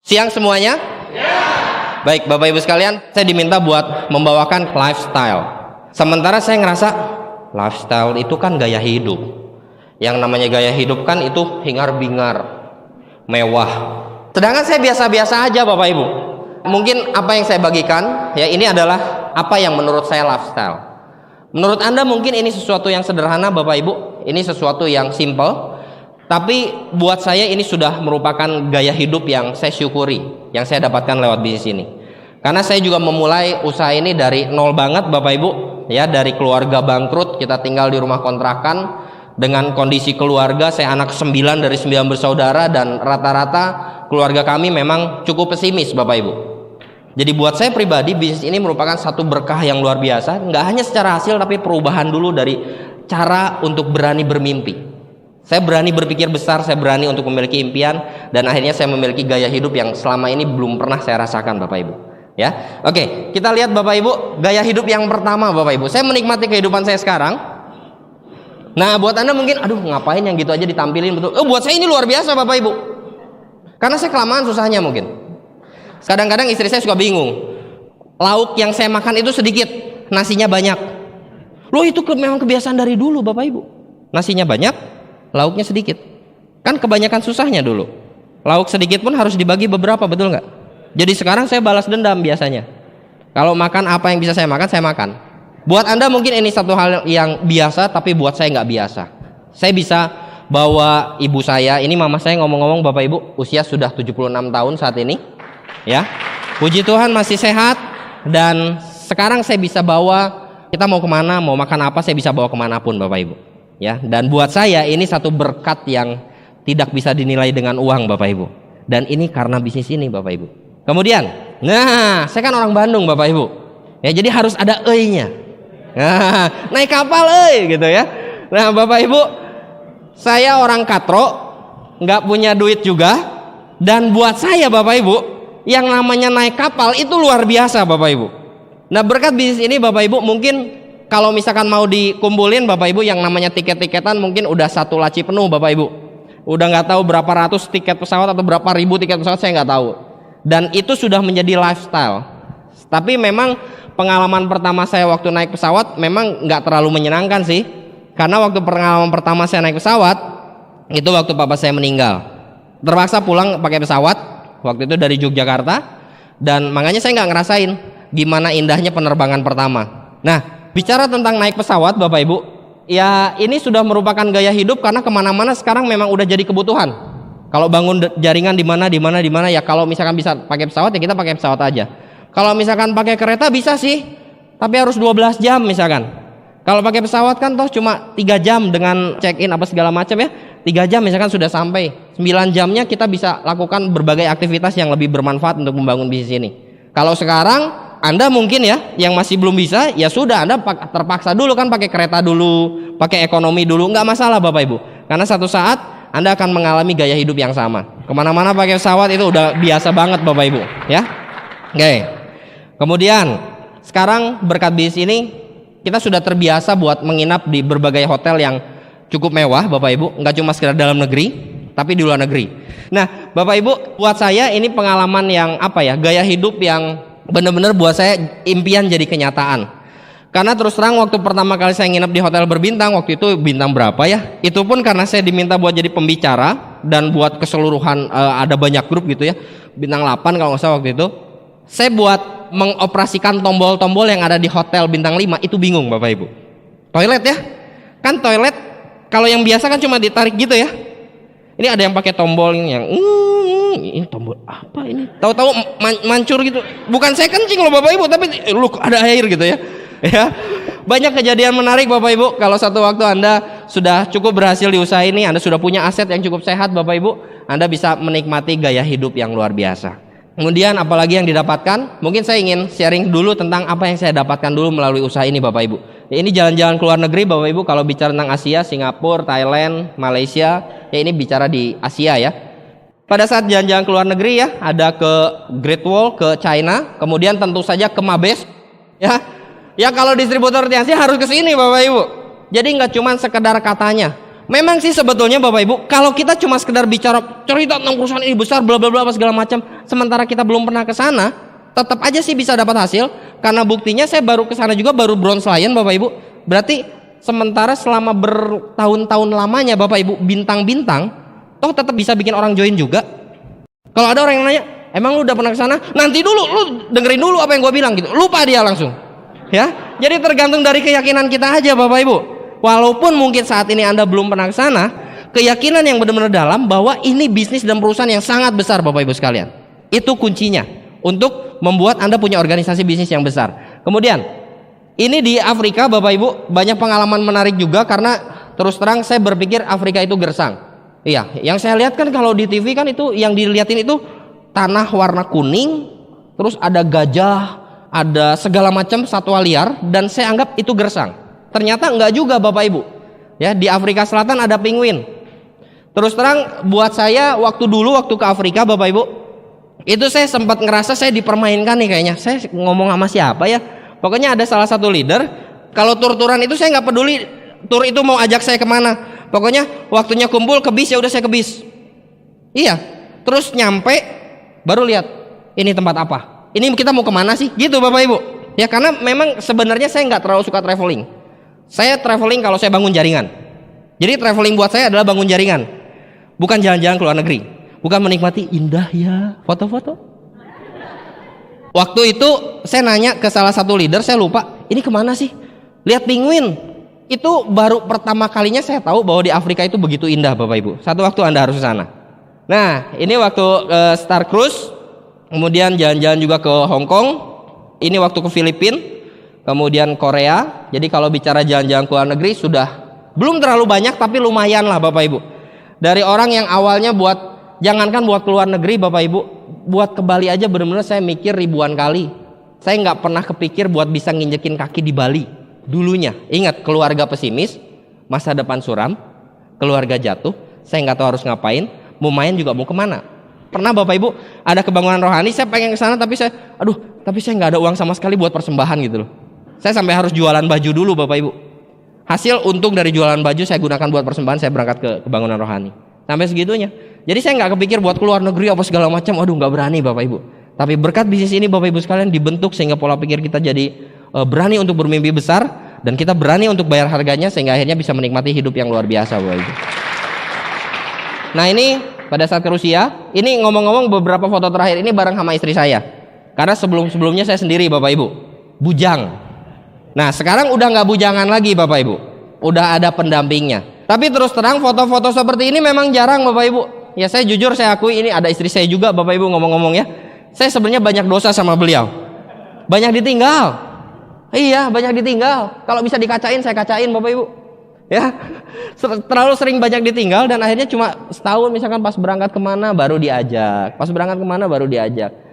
Siang semuanya? Baik, Bapak Ibu sekalian, saya diminta buat membawakan lifestyle. Sementara saya ngerasa lifestyle itu kan gaya hidup. Yang namanya gaya hidup kan itu hingar-bingar, mewah. Sedangkan saya biasa-biasa aja, Bapak Ibu. Mungkin apa yang saya bagikan ya ini adalah apa yang menurut saya lifestyle. Menurut Anda mungkin ini sesuatu yang sederhana, Bapak Ibu. Ini sesuatu yang simple. Tapi buat saya ini sudah merupakan gaya hidup yang saya syukuri, yang saya dapatkan lewat bisnis ini. Karena saya juga memulai usaha ini dari nol banget, Bapak Ibu. Ya, dari keluarga bangkrut, kita tinggal di rumah kontrakan dengan kondisi keluarga, saya anak 9 dari 9 bersaudara, dan rata-rata keluarga kami memang cukup pesimis, Bapak Ibu. Jadi buat saya pribadi bisnis ini merupakan satu berkah yang luar biasa. Nggak hanya secara hasil, tapi perubahan dulu dari cara untuk berani bermimpi. Saya berani berpikir besar, saya berani untuk memiliki impian, dan akhirnya saya memiliki gaya hidup yang selama ini belum pernah saya rasakan, Bapak Ibu. Ya, oke, kita lihat Bapak Ibu, gaya hidup yang pertama, Bapak Ibu. Saya menikmati kehidupan saya sekarang. Nah, buat Anda mungkin, aduh ngapain yang gitu aja ditampilin betul. Oh, buat saya ini luar biasa, Bapak Ibu. Karena saya kelamaan susahnya mungkin. Kadang-kadang istri saya suka bingung. Lauk yang saya makan itu sedikit, nasinya banyak. Loh, itu memang kebiasaan dari dulu, Bapak Ibu. Nasinya banyak, lauknya sedikit. Kan kebanyakan susahnya dulu. Lauk sedikit pun harus dibagi beberapa, betul nggak? Jadi sekarang saya balas dendam biasanya. Kalau makan apa yang bisa saya makan. Buat Anda mungkin ini satu hal yang biasa, tapi buat saya nggak biasa. Saya bisa bawa ibu saya, ini mama saya ngomong-ngomong Bapak Ibu, usia sudah 76 tahun saat ini. Ya, puji Tuhan masih sehat. Dan sekarang saya bisa bawa, kita mau kemana, mau makan apa, saya bisa bawa kemanapun, Bapak Ibu. Ya, dan buat saya ini satu berkat yang tidak bisa dinilai dengan uang, Bapak Ibu. Dan ini karena bisnis ini, Bapak Ibu. Kemudian, nah, saya kan orang Bandung, Bapak Ibu. Ya, jadi harus ada e-nya. Nah, naik kapal gitu ya. Nah, Bapak Ibu, saya orang katro, nggak punya duit juga. Dan buat saya, Bapak Ibu, yang namanya naik kapal itu luar biasa, Bapak Ibu. Nah, berkat bisnis ini, Bapak Ibu, mungkin kalau misalkan mau dikumpulin, Bapak Ibu, yang namanya tiket-tiketan mungkin udah satu laci penuh, Bapak Ibu. Udah nggak tahu berapa ratus tiket pesawat atau berapa ribu tiket pesawat, saya nggak tahu. Dan itu sudah menjadi lifestyle. Tapi memang pengalaman pertama saya waktu naik pesawat memang nggak terlalu menyenangkan sih. Karena waktu pengalaman pertama saya naik pesawat itu waktu papa saya meninggal. Terpaksa pulang pakai pesawat waktu itu dari Yogyakarta, dan makanya saya nggak ngerasain gimana indahnya penerbangan pertama. Nah, bicara tentang naik pesawat, Bapak Ibu, ya ini sudah merupakan gaya hidup karena kemana-mana sekarang memang udah jadi kebutuhan. Kalau bangun jaringan di mana, ya kalau misalkan bisa pakai pesawat ya kita pakai pesawat aja. Kalau misalkan pakai kereta bisa sih, tapi harus 12 jam misalkan. Kalau pakai pesawat kan toh cuma 3 jam dengan check in apa segala macam ya. 3 jam misalkan sudah sampai. 9 jamnya kita bisa lakukan berbagai aktivitas yang lebih bermanfaat untuk membangun bisnis ini. Kalau sekarang Anda mungkin ya yang masih belum bisa, ya sudah Anda terpaksa dulu kan pakai kereta dulu, pakai ekonomi dulu, nggak masalah Bapak Ibu. Karena satu saat Anda akan mengalami gaya hidup yang sama. Kemana-mana pakai pesawat itu udah biasa banget Bapak Ibu, ya. Oke. Kemudian sekarang berkat bisnis ini kita sudah terbiasa buat menginap di berbagai hotel yang cukup mewah, Bapak Ibu. Nggak cuma sekedar dalam negeri, tapi di luar negeri. Nah, Bapak Ibu, buat saya ini pengalaman yang apa ya? Gaya hidup yang benar-benar buat saya impian jadi kenyataan. Karena terus terang waktu pertama kali saya nginep di hotel berbintang, waktu itu bintang berapa ya? Itu pun karena saya diminta buat jadi pembicara dan buat keseluruhan ada banyak grup gitu ya. Bintang 8 kalau nggak salah waktu itu. Saya buat mengoperasikan tombol-tombol yang ada di hotel bintang 5 itu bingung Bapak Ibu. Toilet ya? Kan toilet kalau yang biasa kan cuma ditarik gitu ya. Ini ada yang pakai tombol yang ini tombol apa ini? Tahu-tahu mancur gitu. Bukan saya kencing loh Bapak Ibu, tapi lu ada air gitu ya. Ya, banyak kejadian menarik Bapak Ibu. Kalau satu waktu Anda sudah cukup berhasil di usaha ini, Anda sudah punya aset yang cukup sehat Bapak Ibu, Anda bisa menikmati gaya hidup yang luar biasa. Kemudian apalagi yang didapatkan? Mungkin saya ingin sharing dulu tentang apa yang saya dapatkan dulu melalui usaha ini Bapak Ibu. Ya, ini jalan-jalan ke luar negeri Bapak Ibu. Kalau bicara tentang Asia, Singapura, Thailand, Malaysia, ya ini bicara di Asia ya. Pada saat jalan-jalan ke luar negeri ya, ada ke Great Wall, ke China, kemudian tentu saja ke Mabes ya. Ya kalau distributor Tianxi harus ke sini Bapak Ibu. Jadi nggak cuma sekedar katanya. Memang sih sebetulnya Bapak Ibu, kalau kita cuma sekedar bicara cerita tentang perusahaan ini besar bla bla bla segala macam, sementara kita belum pernah ke sana, tetap aja sih bisa dapat hasil. Karena buktinya saya baru ke sana juga, baru bronze lion Bapak Ibu. Berarti sementara selama bertahun-tahun lamanya Bapak Ibu bintang-bintang, toh tetap bisa bikin orang join juga. Kalau ada orang yang nanya, emang lu udah pernah ke sana? Nanti dulu, lu dengerin dulu apa yang gue bilang gitu. Lupa dia langsung. Ya, jadi tergantung dari keyakinan kita aja Bapak Ibu. Walaupun mungkin saat ini Anda belum pernah ke sana, keyakinan yang benar-benar dalam bahwa ini bisnis dan perusahaan yang sangat besar Bapak Ibu sekalian. Itu kuncinya untuk membuat Anda punya organisasi bisnis yang besar. Kemudian, ini di Afrika Bapak Ibu banyak pengalaman menarik juga, karena terus terang saya berpikir Afrika itu gersang. Iya, yang saya lihat kan kalau di TV kan itu yang dilihatin itu tanah warna kuning, terus ada gajah, ada segala macam satwa liar, dan saya anggap itu gersang. Ternyata enggak juga Bapak Ibu. Ya, di Afrika Selatan ada penguin. Terus terang buat saya waktu ke Afrika Bapak Ibu, itu saya sempat ngerasa saya dipermainkan nih kayaknya. Saya ngomong sama siapa ya? Pokoknya ada salah satu leader, kalau tur-turan itu saya nggak peduli tur itu mau ajak saya kemana. Pokoknya waktunya kumpul ke bis, ya udah saya ke bis. Iya. Terus nyampe baru lihat ini tempat apa? Ini kita mau kemana sih? Gitu Bapak Ibu. Ya karena memang sebenarnya saya nggak terlalu suka traveling. Saya traveling kalau saya bangun jaringan. Jadi traveling buat saya adalah bangun jaringan, bukan jalan-jalan ke luar negeri, bukan menikmati indah ya foto-foto. Waktu itu saya nanya ke salah satu leader, saya lupa ini kemana sih? Lihat penguin. Itu baru pertama kalinya saya tahu bahwa di Afrika itu begitu indah Bapak Ibu. Satu waktu Anda harus ke sana. Nah ini waktu Star Cruise, kemudian jalan-jalan juga ke Hong Kong. Ini waktu ke Filipina, kemudian Korea. Jadi kalau bicara jalan-jalan ke luar negeri sudah belum terlalu banyak, tapi lumayan lah Bapak Ibu. Dari orang yang awalnya jangankan buat ke luar negeri Bapak Ibu, buat ke Bali aja benar-benar saya mikir ribuan kali. Saya nggak pernah kepikir buat bisa nginjekin kaki di Bali dulunya. Ingat, keluarga pesimis, masa depan suram, keluarga jatuh, saya nggak tahu harus ngapain, mau main juga mau kemana. Pernah Bapak Ibu ada kebangunan rohani, saya pengen ke sana tapi saya nggak ada uang sama sekali buat persembahan gitu loh. Saya sampai harus jualan baju dulu Bapak Ibu. Hasil untung dari jualan baju saya gunakan buat persembahan, saya berangkat ke kebangunan rohani. Sampai segitunya. Jadi saya nggak kepikir buat keluar negeri apa segala macam. Aduh, nggak berani Bapak Ibu. Tapi berkat bisnis ini Bapak Ibu sekalian dibentuk sehingga pola pikir kita jadi berani untuk bermimpi besar, dan kita berani untuk bayar harganya sehingga akhirnya bisa menikmati hidup yang luar biasa Bapak Ibu. Nah ini pada saat ke Rusia, ini ngomong-ngomong beberapa foto terakhir ini bareng sama istri saya. Karena sebelum-sebelumnya saya sendiri Bapak Ibu, bujang. Nah sekarang udah nggak bujangan lagi Bapak Ibu, udah ada pendampingnya. Tapi terus terang foto-foto seperti ini memang jarang Bapak Ibu. Ya saya jujur saya akui, ini ada istri saya juga Bapak Ibu ngomong-ngomong ya. Saya sebenarnya banyak dosa sama beliau, banyak ditinggal. Iya banyak ditinggal. Kalau bisa dikacain saya kacain Bapak Ibu. Ya terlalu sering banyak ditinggal, dan akhirnya cuma setahun misalkan pas berangkat kemana baru diajak,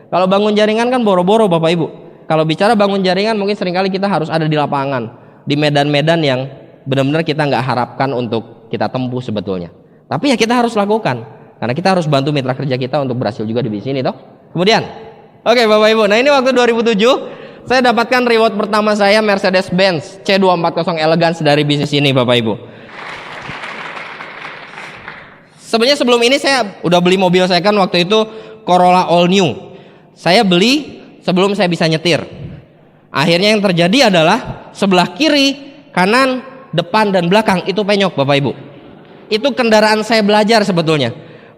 Kalau bangun jaringan kan boro-boro Bapak Ibu. Kalau bicara bangun jaringan mungkin seringkali kita harus ada di lapangan, di medan-medan yang benar-benar kita nggak harapkan untuk kita tempuh sebetulnya. Tapi ya kita harus lakukan, karena kita harus bantu mitra kerja kita untuk berhasil juga di bisnis ini toh. Kemudian, oke Bapak Ibu, nah ini waktu 2007 saya dapatkan reward pertama saya Mercedes-Benz C240 Elegance dari bisnis ini Bapak Ibu. Sebenarnya sebelum ini saya udah beli mobil saya kan waktu itu Corolla All New. Saya beli sebelum saya bisa nyetir. Akhirnya yang terjadi adalah sebelah kiri, kanan, depan dan belakang itu penyok Bapak Ibu. Itu kendaraan saya belajar sebetulnya.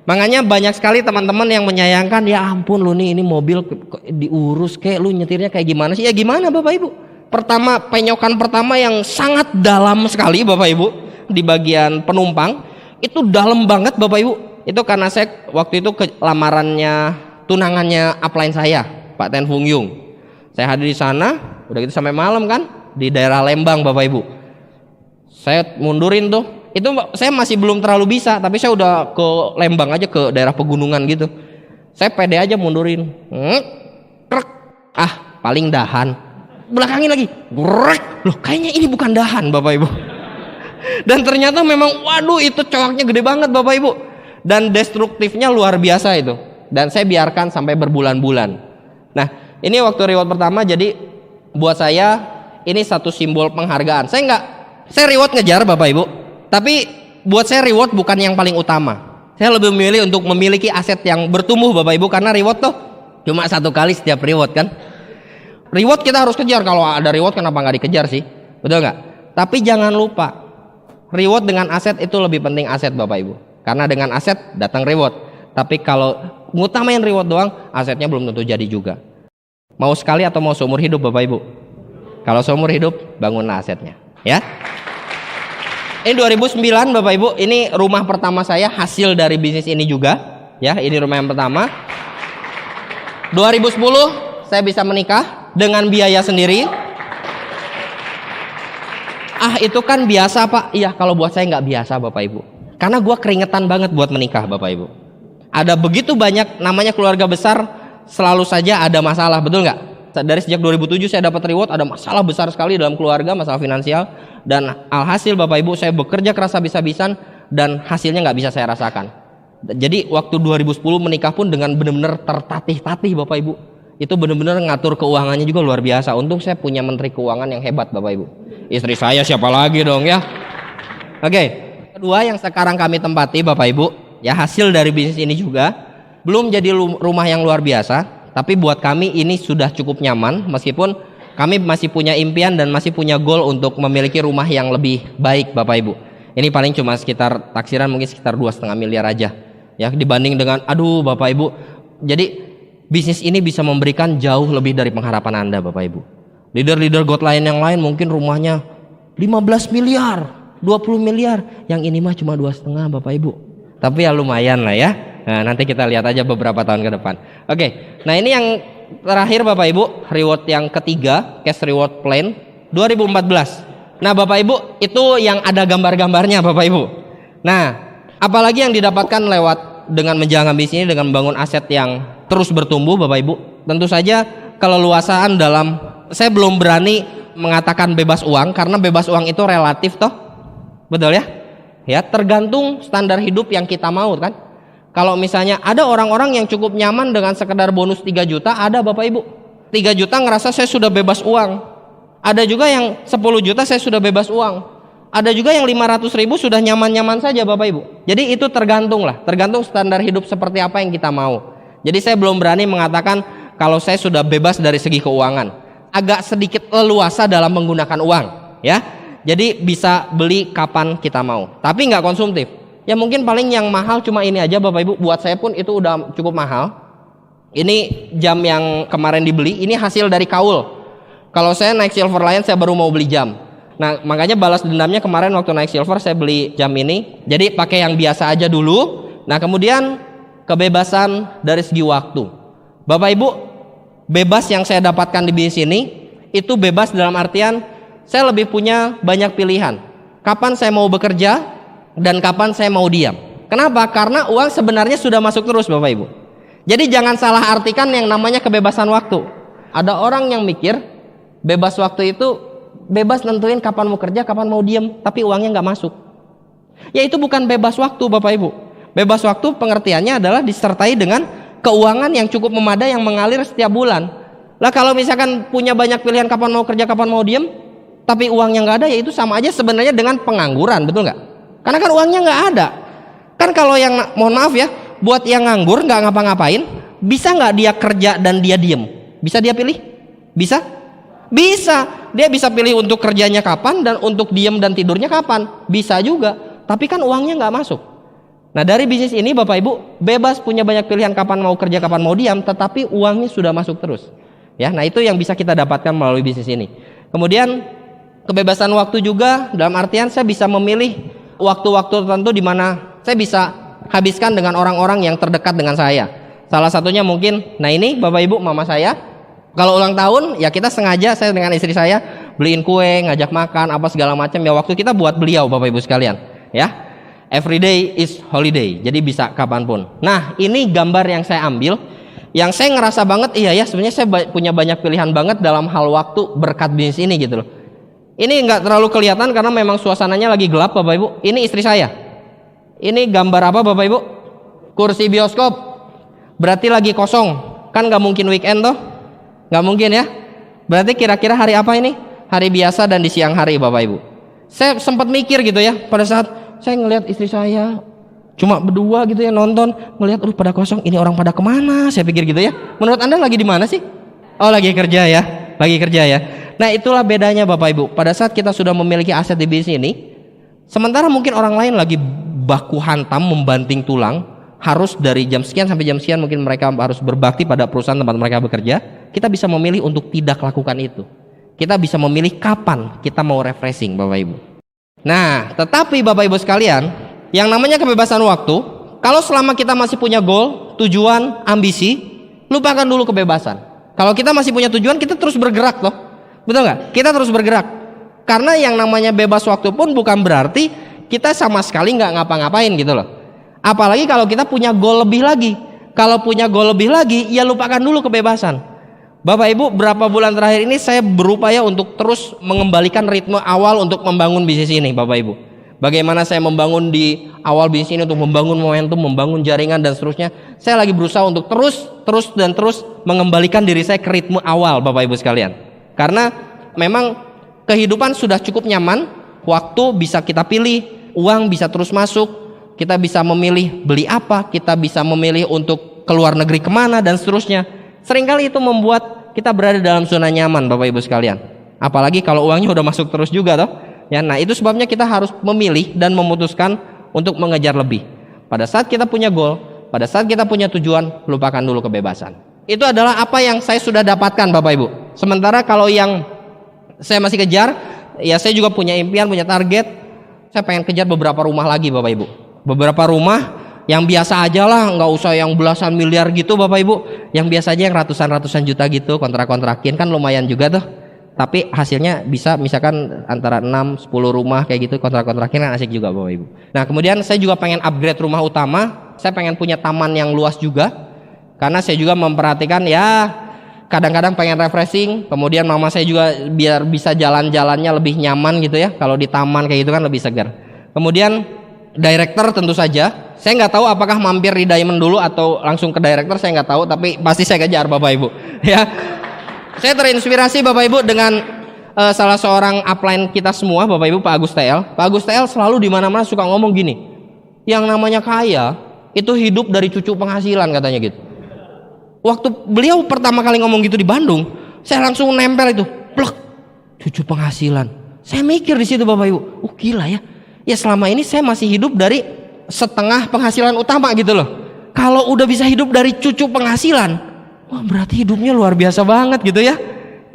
Makanya banyak sekali teman-teman yang menyayangkan, ya ampun lu nih ini mobil diurus kayak lu nyetirnya kayak gimana sih? Ya gimana Bapak Ibu? Pertama, penyokan pertama yang sangat dalam sekali Bapak Ibu di bagian penumpang, itu dalam banget Bapak Ibu. Itu karena saya waktu itu ke lamarannya tunangannya upline saya, Pak Ten Fung Yung. Saya hadir di sana, udah gitu sampai malam kan di daerah Lembang Bapak Ibu. Saya mundurin tuh. Itu saya masih belum terlalu bisa, tapi saya udah ke Lembang aja, ke daerah pegunungan gitu. Saya pede aja mundurin. Krek. Ah, paling dahan. Belakangin lagi. Grek. Loh, kayaknya ini bukan dahan, Bapak Ibu. Dan ternyata memang waduh itu coaknya gede banget Bapak Ibu. Dan destruktifnya luar biasa itu. Dan saya biarkan sampai berbulan-bulan. Nah, ini waktu reward pertama, jadi buat saya ini satu simbol penghargaan. Saya reward ngejar Bapak Ibu. Tapi buat saya reward bukan yang paling utama. Saya lebih memilih untuk memiliki aset yang bertumbuh Bapak Ibu, karena reward tuh cuma satu kali setiap reward kan. Reward kita harus kejar, kalau ada reward kenapa nggak dikejar sih? Betul nggak? Tapi jangan lupa, reward dengan aset itu lebih penting aset Bapak Ibu. Karena dengan aset datang reward. Tapi kalau ngutamain reward doang, asetnya belum tentu jadi juga. Mau sekali atau mau seumur hidup Bapak Ibu? Kalau seumur hidup, bangunlah asetnya, ya. Ini 2009 Bapak Ibu, ini rumah pertama saya hasil dari bisnis ini juga, ya. Ini rumah yang pertama. 2010 saya bisa menikah dengan biaya sendiri. Itu kan biasa Pak. Iya, kalau buat saya nggak biasa Bapak Ibu. Karena gue keringetan banget buat menikah Bapak Ibu. Ada begitu banyak, namanya keluarga besar, selalu saja ada masalah, betul nggak? Dari sejak 2007 saya dapat reward, ada masalah besar sekali dalam keluarga, masalah finansial. Dan alhasil Bapak Ibu, saya bekerja keras habis-habisan dan hasilnya nggak bisa saya rasakan. Jadi waktu 2010 menikah pun dengan benar-benar tertatih-tatih Bapak Ibu. Itu benar-benar ngatur keuangannya juga luar biasa. Untung saya punya menteri keuangan yang hebat Bapak Ibu. Istri saya siapa lagi dong ya. Oke, kedua yang sekarang kami tempati Bapak Ibu, ya hasil dari bisnis ini juga belum jadi rumah yang luar biasa, tapi buat kami ini sudah cukup nyaman, meskipun kami masih punya impian dan masih punya goal untuk memiliki rumah yang lebih baik Bapak Ibu. Ini paling cuma sekitar taksiran mungkin sekitar 2,5 miliar aja, ya, dibanding dengan Bapak Ibu. Jadi bisnis ini bisa memberikan jauh lebih dari pengharapan Anda Bapak Ibu. Leader-leader God lain yang lain mungkin rumahnya 15 miliar, 20 miliar, yang ini mah cuma 2,5 Bapak Ibu. Tapi ya lumayan lah ya. Nah, nanti kita lihat aja beberapa tahun ke depan. Oke, nah ini yang terakhir Bapak Ibu, reward yang ketiga, cash reward plan 2014. Nah Bapak Ibu, itu yang ada gambar-gambarnya Bapak Ibu. Nah, apalagi yang didapatkan lewat dengan menjalankan bisnis ini, dengan membangun aset yang terus bertumbuh Bapak Ibu. Tentu saja keleluasaan dalam, saya belum berani mengatakan bebas uang, karena bebas uang itu relatif toh. Betul ya? Ya, tergantung standar hidup yang kita mau kan. Kalau misalnya ada orang-orang yang cukup nyaman dengan sekedar bonus 3 juta, ada Bapak Ibu. 3 juta ngerasa saya sudah bebas uang. Ada juga yang 10 juta saya sudah bebas uang. Ada juga yang 500 ribu sudah nyaman-nyaman saja Bapak Ibu. Jadi itu tergantung standar hidup seperti apa yang kita mau. Jadi saya belum berani mengatakan kalau saya sudah bebas dari segi keuangan. Agak sedikit leluasa dalam menggunakan uang, ya. Jadi bisa beli kapan kita mau, tapi nggak konsumtif. Ya mungkin paling yang mahal cuma ini aja Bapak Ibu. Buat saya pun itu udah cukup mahal. Ini jam yang kemarin dibeli, ini hasil dari kaul. Kalau saya naik Silver Lion, saya baru mau beli jam. Nah makanya balas dendamnya kemarin waktu naik Silver saya beli jam ini. Jadi pakai yang biasa aja dulu. Nah kemudian kebebasan dari segi waktu. Bapak Ibu, bebas yang saya dapatkan di bisnis ini itu bebas dalam artian saya lebih punya banyak pilihan. Kapan saya mau bekerja dan kapan saya mau diam. Kenapa? Karena uang sebenarnya sudah masuk terus Bapak Ibu. Jadi jangan salah artikan yang namanya kebebasan waktu. Ada orang yang mikir bebas waktu itu bebas nentuin kapan mau kerja, kapan mau diam, tapi uangnya nggak masuk. Ya itu bukan bebas waktu Bapak Ibu. Bebas waktu pengertiannya adalah disertai dengan keuangan yang cukup memadai yang mengalir setiap bulan. Lah kalau misalkan punya banyak pilihan kapan mau kerja, kapan mau diem, tapi uangnya nggak ada, ya itu sama aja sebenarnya dengan pengangguran, betul nggak? Karena kan uangnya nggak ada. Kan kalau yang, mohon maaf ya, buat yang nganggur nggak ngapa-ngapain, bisa nggak dia kerja dan dia diem? Bisa dia pilih? Bisa? Bisa. Dia bisa pilih untuk kerjanya kapan dan untuk diem dan tidurnya kapan. Bisa juga. Tapi kan uangnya nggak masuk. Nah dari bisnis ini Bapak Ibu bebas punya banyak pilihan kapan mau kerja, kapan mau diam, tetapi uangnya sudah masuk terus. Ya, nah itu yang bisa kita dapatkan melalui bisnis ini. Kemudian kebebasan waktu juga dalam artian saya bisa memilih waktu-waktu tertentu di mana saya bisa habiskan dengan orang-orang yang terdekat dengan saya. Salah satunya mungkin, nah ini Bapak Ibu mama saya, kalau ulang tahun ya kita sengaja saya dengan istri saya beliin kue, ngajak makan apa segala macam ya, waktu kita buat beliau Bapak Ibu sekalian, ya. Every day is holiday, jadi bisa kapanpun. Nah ini gambar yang saya ambil, yang saya ngerasa banget iya ya sebenarnya saya punya banyak pilihan banget dalam hal waktu berkat bisnis ini gitu loh. Ini nggak terlalu kelihatan karena memang suasananya lagi gelap Bapak Ibu. Ini istri saya. Ini gambar apa Bapak Ibu? Kursi bioskop. Berarti lagi kosong. Kan nggak mungkin weekend toh? Nggak mungkin ya. Berarti kira-kira hari apa ini? Hari biasa dan di siang hari Bapak Ibu. Saya sempat mikir gitu ya pada saat saya ngelihat istri saya cuma berdua gitu ya nonton, ngelihat pada kosong, ini orang pada kemana? Saya pikir gitu ya. Menurut Anda lagi di mana sih? Oh, lagi kerja ya, lagi kerja ya. Nah, itulah bedanya Bapak Ibu. Pada saat kita sudah memiliki aset di bisnis ini, sementara mungkin orang lain lagi baku hantam membanting tulang, harus dari jam sekian sampai jam sekian mungkin mereka harus berbakti pada perusahaan tempat mereka bekerja. Kita bisa memilih untuk tidak lakukan itu. Kita bisa memilih kapan kita mau refreshing Bapak Ibu. Nah, tetapi Bapak Ibu sekalian, yang namanya kebebasan waktu, kalau selama kita masih punya goal, tujuan, ambisi, lupakan dulu kebebasan. Kalau kita masih punya tujuan, kita terus bergerak loh. Betul nggak? Kita terus bergerak. Karena yang namanya bebas waktu pun bukan berarti kita sama sekali nggak ngapa-ngapain gitu loh. Apalagi kalau kita punya goal lebih lagi. Kalau punya goal lebih lagi, ya lupakan dulu kebebasan. Bapak Ibu, berapa bulan terakhir ini saya berupaya untuk terus mengembalikan ritme awal untuk membangun bisnis ini Bapak Ibu. Bagaimana saya membangun di awal bisnis ini untuk membangun momentum, membangun jaringan dan seterusnya. Saya lagi berusaha untuk terus mengembalikan diri saya ke ritme awal Bapak Ibu sekalian. Karena memang kehidupan sudah cukup nyaman, waktu bisa kita pilih, uang bisa terus masuk, kita bisa memilih beli apa, kita bisa memilih untuk keluar negeri kemana dan seterusnya. Seringkali itu membuat kita berada dalam zona nyaman Bapak Ibu sekalian. Apalagi kalau uangnya udah masuk terus juga toh. Ya, nah itu sebabnya kita harus memilih dan memutuskan untuk mengejar lebih. Pada saat kita punya goal, pada saat kita punya tujuan, lupakan dulu kebebasan. Itu adalah apa yang saya sudah dapatkan Bapak Ibu. Sementara kalau yang saya masih kejar, ya saya juga punya impian, punya target. Saya pengen kejar beberapa rumah lagi Bapak Ibu. Beberapa rumah yang biasa aja lah, nggak usah yang belasan miliar gitu Bapak Ibu. Yang biasa aja yang ratusan juta gitu, kontrak-kontrakin kan lumayan juga tuh. Tapi hasilnya bisa misalkan antara 6-10 rumah kayak gitu, kontrak-kontrakin kan asik juga Bapak Ibu. Nah kemudian saya juga pengen upgrade rumah utama. Saya pengen punya taman yang luas juga. Karena saya juga memperhatikan ya kadang-kadang pengen refreshing. Kemudian mama saya juga biar bisa jalan-jalannya lebih nyaman gitu ya. Kalau di taman kayak gitu kan lebih segar. Kemudian director tentu saja. Saya nggak tahu apakah mampir di Diamond dulu atau langsung ke director, saya nggak tahu. Tapi pasti saya kejar Bapak Ibu. Ya, saya terinspirasi Bapak Ibu dengan salah seorang upline kita semua Bapak Ibu, Pak Agus TL. Pak Agus TL selalu di mana-mana suka ngomong gini. Yang namanya kaya itu hidup dari cucu penghasilan katanya gitu. Waktu beliau pertama kali ngomong gitu di Bandung, saya langsung nempel itu, plek, cucu penghasilan. Saya mikir di situ Bapak Ibu, gila ya. Ya selama ini saya masih hidup dari setengah penghasilan utama gitu loh. Kalau udah bisa hidup dari cucu penghasilan, wah berarti hidupnya luar biasa banget gitu ya.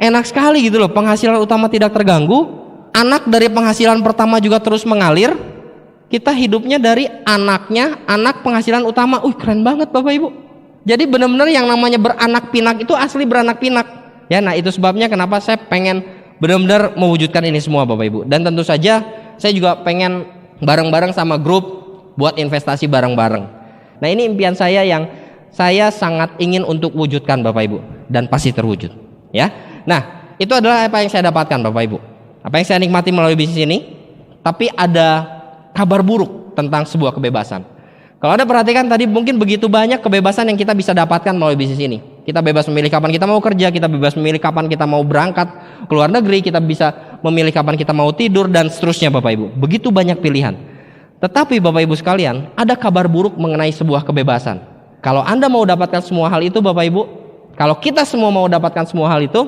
Enak sekali gitu loh, penghasilan utama tidak terganggu. Anak dari penghasilan pertama juga terus mengalir. Kita hidupnya dari anaknya, anak penghasilan utama. Keren banget Bapak Ibu. Jadi benar-benar yang namanya beranak pinak itu asli beranak pinak. Ya, nah itu sebabnya kenapa saya pengen benar-benar mewujudkan ini semua Bapak Ibu. Dan tentu saja saya juga pengen bareng-bareng sama grup buat investasi bareng-bareng. Nah ini impian saya yang saya sangat ingin untuk wujudkan Bapak Ibu. Dan pasti terwujud. Ya, nah itu adalah apa yang saya dapatkan Bapak Ibu. Apa yang saya nikmati melalui bisnis ini. Tapi ada kabar buruk tentang sebuah kebebasan. Kalau Anda perhatikan tadi mungkin begitu banyak kebebasan yang kita bisa dapatkan melalui bisnis ini. Kita bebas memilih kapan kita mau kerja, kita bebas memilih kapan kita mau berangkat ke luar negeri, kita bisa memilih kapan kita mau tidur dan seterusnya Bapak Ibu. Begitu banyak pilihan. Tetapi Bapak Ibu sekalian, ada kabar buruk mengenai sebuah kebebasan. Kalau Anda mau dapatkan semua hal itu Bapak Ibu, kalau kita semua mau dapatkan semua hal itu,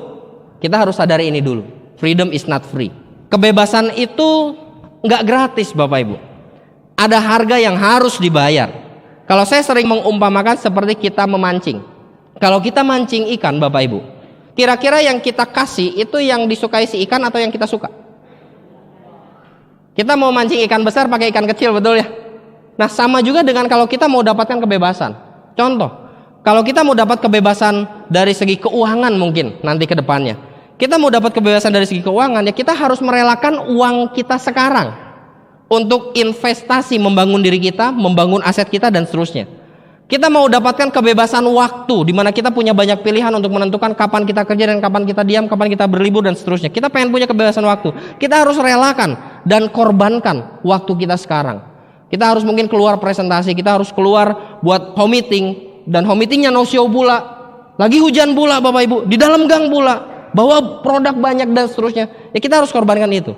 kita harus sadari ini dulu. Freedom is not free. Kebebasan itu nggak gratis Bapak Ibu. Ada harga yang harus dibayar. Kalau saya sering mengumpamakan seperti kita memancing. Kalau kita mancing ikan Bapak Ibu, kira-kira yang kita kasih itu yang disukai si ikan atau yang kita suka? Kita mau mancing ikan besar pakai ikan kecil, betul ya? Nah sama juga dengan kalau kita mau dapatkan kebebasan. Contoh, kalau kita mau dapat kebebasan dari segi keuangan mungkin nanti ke depannya. Kita mau dapat kebebasan dari segi keuangan, ya kita harus merelakan uang kita sekarang untuk investasi, membangun diri kita, membangun aset kita dan seterusnya. Kita mau dapatkan kebebasan waktu, di mana kita punya banyak pilihan untuk menentukan kapan kita kerja dan kapan kita diam, kapan kita berlibur dan seterusnya. Kita pengen punya kebebasan waktu. Kita harus relakan dan korbankan waktu kita sekarang. Kita harus mungkin keluar presentasi, kita harus keluar buat home meeting, dan home meetingnya no show pula. Lagi hujan pula Bapak Ibu, di dalam gang pula, bawa produk banyak dan seterusnya. Ya kita harus korbankan itu.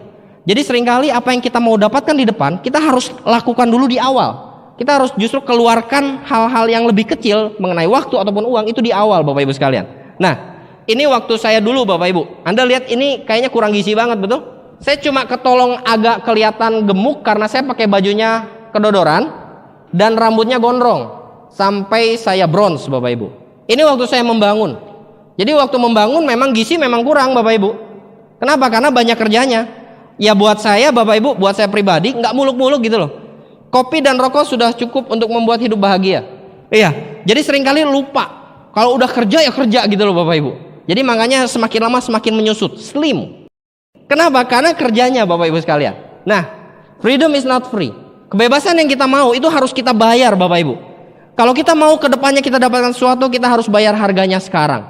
Jadi seringkali apa yang kita mau dapatkan di depan, kita harus lakukan dulu di awal. Kita harus justru keluarkan hal-hal yang lebih kecil mengenai waktu ataupun uang itu di awal, Bapak Ibu sekalian. Nah, ini waktu saya dulu, Bapak Ibu. Anda lihat ini kayaknya kurang gizi banget, betul? Saya cuma ketolong agak kelihatan gemuk karena saya pakai bajunya kedodoran dan rambutnya gondrong sampai saya bronze, Bapak Ibu. Ini waktu saya membangun. Jadi waktu membangun memang gizi memang kurang, Bapak Ibu. Kenapa? Karena banyak kerjanya. Ya buat saya, Bapak Ibu, buat saya pribadi nggak muluk-muluk gitu loh. Kopi dan rokok sudah cukup untuk membuat hidup bahagia. Iya. Jadi seringkali lupa kalau udah kerja ya kerja gitu loh, Bapak Ibu. Jadi makanya semakin lama semakin menyusut, slim. Kenapa? Karena kerjanya, Bapak Ibu sekalian. Nah, freedom is not free. Kebebasan yang kita mau itu harus kita bayar, Bapak Ibu. Kalau kita mau ke depannya kita dapatkan sesuatu, kita harus bayar harganya sekarang.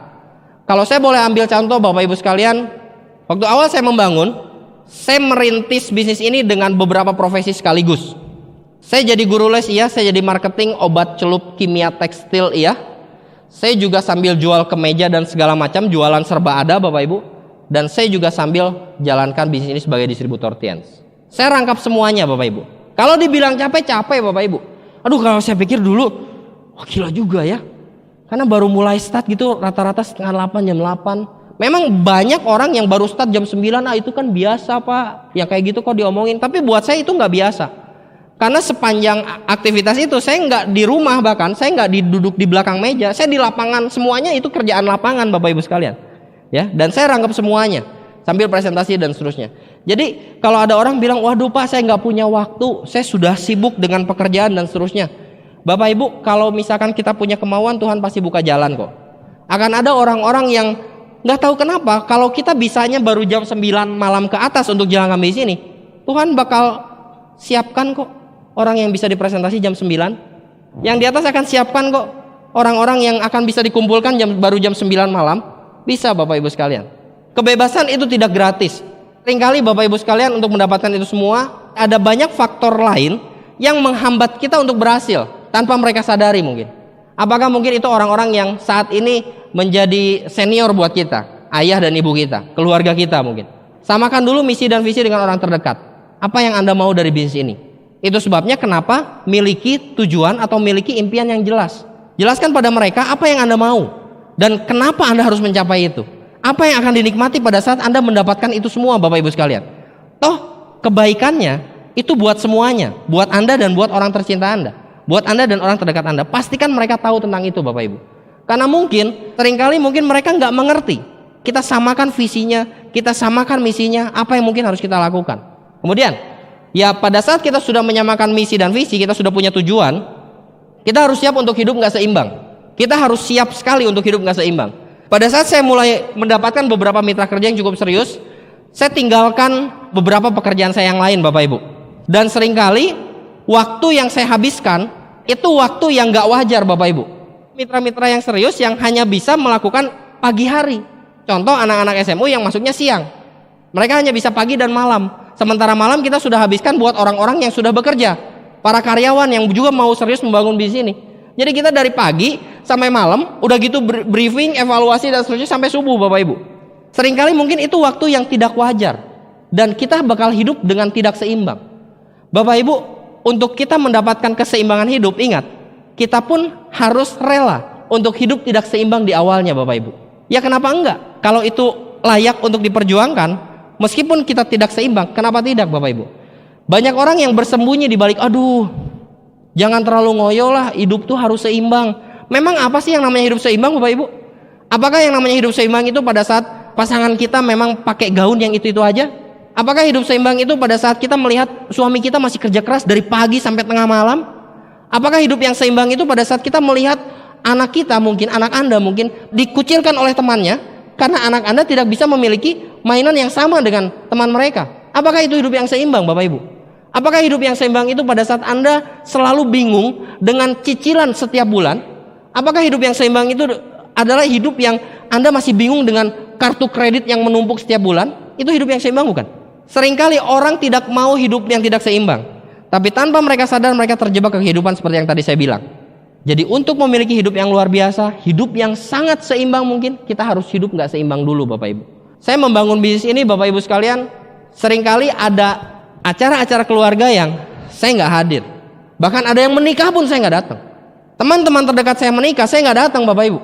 Kalau saya boleh ambil contoh, Bapak Ibu sekalian, waktu awal saya membangun, saya merintis bisnis ini dengan beberapa profesi sekaligus. Saya jadi guru les, iya. Saya jadi marketing, obat celup, kimia, tekstil, iya. Saya juga sambil jual kemeja dan segala macam, jualan serba ada, Bapak Ibu. Dan saya juga sambil jalankan bisnis ini sebagai distributor TIANS. Saya rangkap semuanya, Bapak Ibu. Kalau dibilang capek, Bapak Ibu. Aduh, kalau saya pikir dulu, wah gila juga ya. Karena baru mulai start gitu, rata-rata setengah 8, jam 8. Memang banyak orang yang baru start jam 9, itu kan biasa Pak. Ya kayak gitu kok diomongin. Tapi buat saya itu nggak biasa. Karena sepanjang aktivitas itu saya nggak di rumah, bahkan saya nggak duduk di belakang meja, saya di lapangan, semuanya itu kerjaan lapangan, Bapak Ibu sekalian. Ya, dan saya rangkap semuanya sambil presentasi dan seterusnya. Jadi kalau ada orang bilang, waduh Pak saya nggak punya waktu, saya sudah sibuk dengan pekerjaan dan seterusnya. Bapak Ibu, kalau misalkan kita punya kemauan, Tuhan pasti buka jalan kok. Akan ada orang-orang yang nggak tahu kenapa, kalau kita bisanya baru jam 9 malam ke atas untuk jalankan bisnis ini, Tuhan bakal siapkan kok orang yang bisa dipresentasi jam 9. Yang di atas akan siapkan kok orang-orang yang akan bisa dikumpulkan baru jam 9 malam. Bisa, Bapak Ibu sekalian. Kebebasan itu tidak gratis. Seringkali Bapak Ibu sekalian untuk mendapatkan itu semua, ada banyak faktor lain yang menghambat kita untuk berhasil tanpa mereka sadari mungkin. Apakah mungkin itu orang-orang yang saat ini menjadi senior buat kita, ayah dan ibu kita, keluarga kita mungkin. Samakan dulu misi dan visi dengan orang terdekat. Apa yang Anda mau dari bisnis ini? Itu sebabnya kenapa miliki tujuan atau miliki impian yang jelas. Jelaskan pada mereka apa yang Anda mau dan kenapa Anda harus mencapai itu. Apa yang akan dinikmati pada saat Anda mendapatkan itu semua, Bapak Ibu sekalian. Toh kebaikannya itu buat semuanya, buat Anda dan buat orang tercinta Anda, buat Anda dan orang terdekat Anda. Pastikan mereka tahu tentang itu, Bapak Ibu. Karena mungkin seringkali mereka nggak mengerti. Kita samakan visinya, kita samakan misinya, apa yang mungkin harus kita lakukan. Kemudian ya pada saat kita sudah menyamakan misi dan visi, kita sudah punya tujuan, kita harus siap untuk hidup nggak seimbang. Kita harus siap sekali untuk hidup nggak seimbang. Pada saat saya mulai mendapatkan beberapa mitra kerja yang cukup serius, saya tinggalkan beberapa pekerjaan saya yang lain, Bapak Ibu. Dan seringkali waktu yang saya habiskan itu waktu yang nggak wajar, Bapak Ibu. Mitra-mitra yang serius yang hanya bisa melakukan pagi hari. Contoh anak-anak SMU yang masuknya siang. Mereka hanya bisa pagi dan malam. Sementara malam kita sudah habiskan buat orang-orang yang sudah bekerja, para karyawan yang juga mau serius membangun bisnis ini. Jadi kita dari pagi sampai malam, udah gitu briefing, evaluasi dan seterusnya sampai subuh, Bapak Ibu. Seringkali mungkin itu waktu yang tidak wajar dan kita bakal hidup dengan tidak seimbang. Bapak Ibu, untuk kita mendapatkan keseimbangan hidup, ingat, kita pun harus rela untuk hidup tidak seimbang di awalnya, Bapak Ibu. Ya kenapa enggak? Kalau itu layak untuk diperjuangkan, meskipun kita tidak seimbang, kenapa tidak, Bapak Ibu? Banyak orang yang bersembunyi di balik, aduh, jangan terlalu ngoyo lah, hidup tuh harus seimbang. Memang apa sih yang namanya hidup seimbang, Bapak Ibu? Apakah yang namanya hidup seimbang itu pada saat pasangan kita memang pakai gaun yang itu aja? Apakah hidup seimbang itu pada saat kita melihat suami kita masih kerja keras dari pagi sampai tengah malam? Apakah hidup yang seimbang itu pada saat kita melihat anak kita mungkin, anak Anda mungkin dikucilkan oleh temannya karena anak Anda tidak bisa memiliki mainan yang sama dengan teman mereka? Apakah itu hidup yang seimbang, Bapak Ibu? Apakah hidup yang seimbang itu pada saat Anda selalu bingung dengan cicilan setiap bulan? Apakah hidup yang seimbang itu adalah hidup yang Anda masih bingung dengan kartu kredit yang menumpuk setiap bulan? Itu hidup yang seimbang bukan? Seringkali orang tidak mau hidup yang tidak seimbang, tapi tanpa mereka sadar mereka terjebak ke kehidupan seperti yang tadi saya bilang. Jadi untuk memiliki hidup yang luar biasa, hidup yang sangat seimbang mungkin, kita harus hidup nggak seimbang dulu, Bapak Ibu. Saya membangun bisnis ini, Bapak Ibu sekalian, seringkali ada acara-acara keluarga yang saya nggak hadir. Bahkan ada yang menikah pun saya nggak datang. Teman-teman terdekat saya menikah, saya nggak datang Bapak Ibu.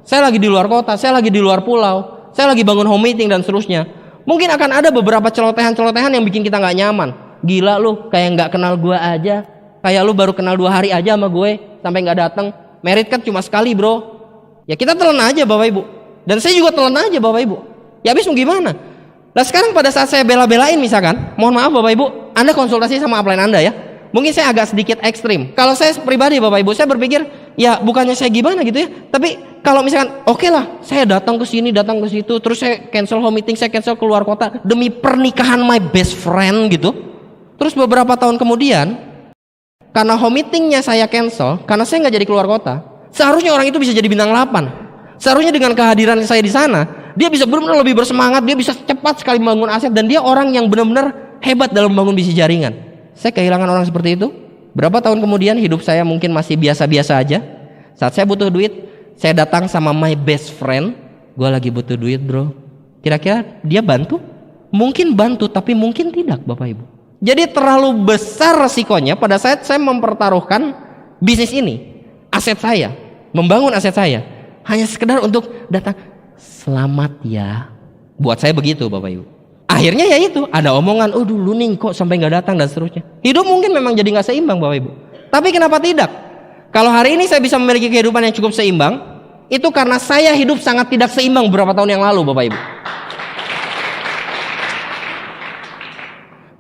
Saya lagi di luar kota, saya lagi di luar pulau, saya lagi bangun home meeting dan seterusnya. Mungkin akan ada beberapa celotehan-celotehan yang bikin kita nggak nyaman. Gila lu, kayak nggak kenal gue aja. Kayak lu baru kenal 2 hari aja sama gue, sampai nggak datang. Merit kan cuma sekali bro. Ya kita telan aja Bapak Ibu. Dan saya juga telan aja Bapak Ibu. Ya habis mau gimana? Nah sekarang pada saat saya bela-belain misalkan, mohon maaf Bapak Ibu, Anda konsultasi sama upline Anda ya. Mungkin saya agak sedikit ekstrim. Kalau saya pribadi Bapak Ibu, saya berpikir ya bukannya saya gimana gitu ya. Tapi kalau misalkan oke lah, saya datang ke sini, datang ke situ, terus saya cancel home meeting, saya cancel keluar kota demi pernikahan my best friend gitu. Terus beberapa tahun kemudian, karena home meetingnya saya cancel, karena saya nggak jadi keluar kota, seharusnya orang itu bisa jadi bintang 8. Seharusnya dengan kehadiran saya di sana, dia bisa benar-benar lebih bersemangat, dia bisa cepat sekali membangun aset, dan dia orang yang benar-benar hebat dalam membangun bisnis jaringan. Saya kehilangan orang seperti itu. Berapa tahun kemudian hidup saya mungkin masih biasa-biasa aja. Saat saya butuh duit, saya datang sama my best friend. Gue lagi butuh duit bro. Kira-kira dia bantu? Mungkin bantu, tapi mungkin tidak Bapak Ibu. Jadi terlalu besar resikonya pada saat saya mempertaruhkan bisnis ini, aset saya, membangun aset saya, hanya sekedar untuk datang, selamat ya. Buat saya begitu Bapak Ibu. Akhirnya ya itu, ada omongan, oh dulu nih kok sampai nggak datang dan seterusnya. Hidup mungkin memang jadi nggak seimbang Bapak Ibu. Tapi kenapa tidak? Kalau hari ini saya bisa memiliki kehidupan yang cukup seimbang, itu karena saya hidup sangat tidak seimbang beberapa tahun yang lalu Bapak Ibu.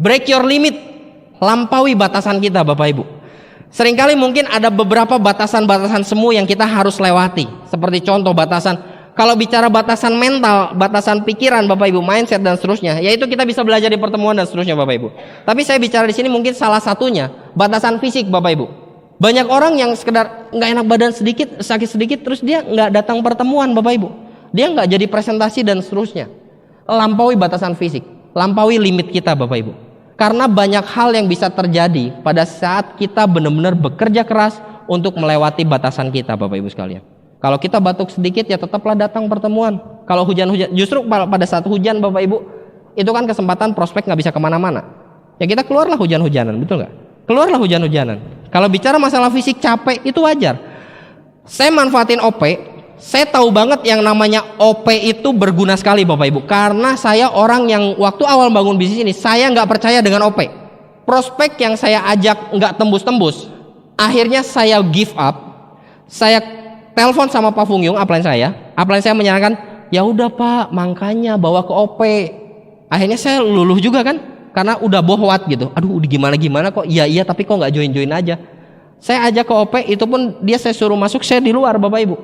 Break your limit, lampaui batasan kita Bapak Ibu. Seringkali mungkin ada beberapa batasan-batasan semu yang kita harus lewati. Seperti contoh batasan, kalau bicara batasan mental, batasan pikiran Bapak Ibu, mindset dan seterusnya, yaitu kita bisa belajar di pertemuan dan seterusnya Bapak Ibu. Tapi saya bicara di sini mungkin salah satunya batasan fisik Bapak Ibu. Banyak orang yang sekedar nggak enak badan sedikit, sakit sedikit, terus dia nggak datang pertemuan Bapak Ibu. Dia nggak jadi presentasi dan seterusnya. Lampaui batasan fisik, lampaui limit kita Bapak Ibu. Karena banyak hal yang bisa terjadi pada saat kita benar-benar bekerja keras untuk melewati batasan kita Bapak Ibu sekalian. Kalau kita batuk sedikit ya tetaplah datang pertemuan. Kalau hujan-hujan, justru pada saat hujan Bapak Ibu, itu kan kesempatan prospek nggak bisa kemana-mana. Ya kita keluarlah hujan-hujanan, betul nggak? Keluarlah hujan-hujanan. Kalau bicara masalah fisik capek itu wajar. Saya manfaatin OP, saya tahu banget yang namanya OP itu berguna sekali Bapak Ibu. Karena saya orang yang waktu awal bangun bisnis ini, saya nggak percaya dengan OP. Prospek yang saya ajak nggak tembus-tembus, akhirnya saya give up. Saya telepon sama Pak Fungyung, upline saya menyarankan, ya udah Pak, makanya bawa ke OP. Akhirnya saya luluh juga kan, karena udah bohwat gitu. Aduh, gimana kok? Iya, tapi kok nggak join aja. Saya ajak ke OP, itu pun dia saya suruh masuk, saya di luar Bapak Ibu.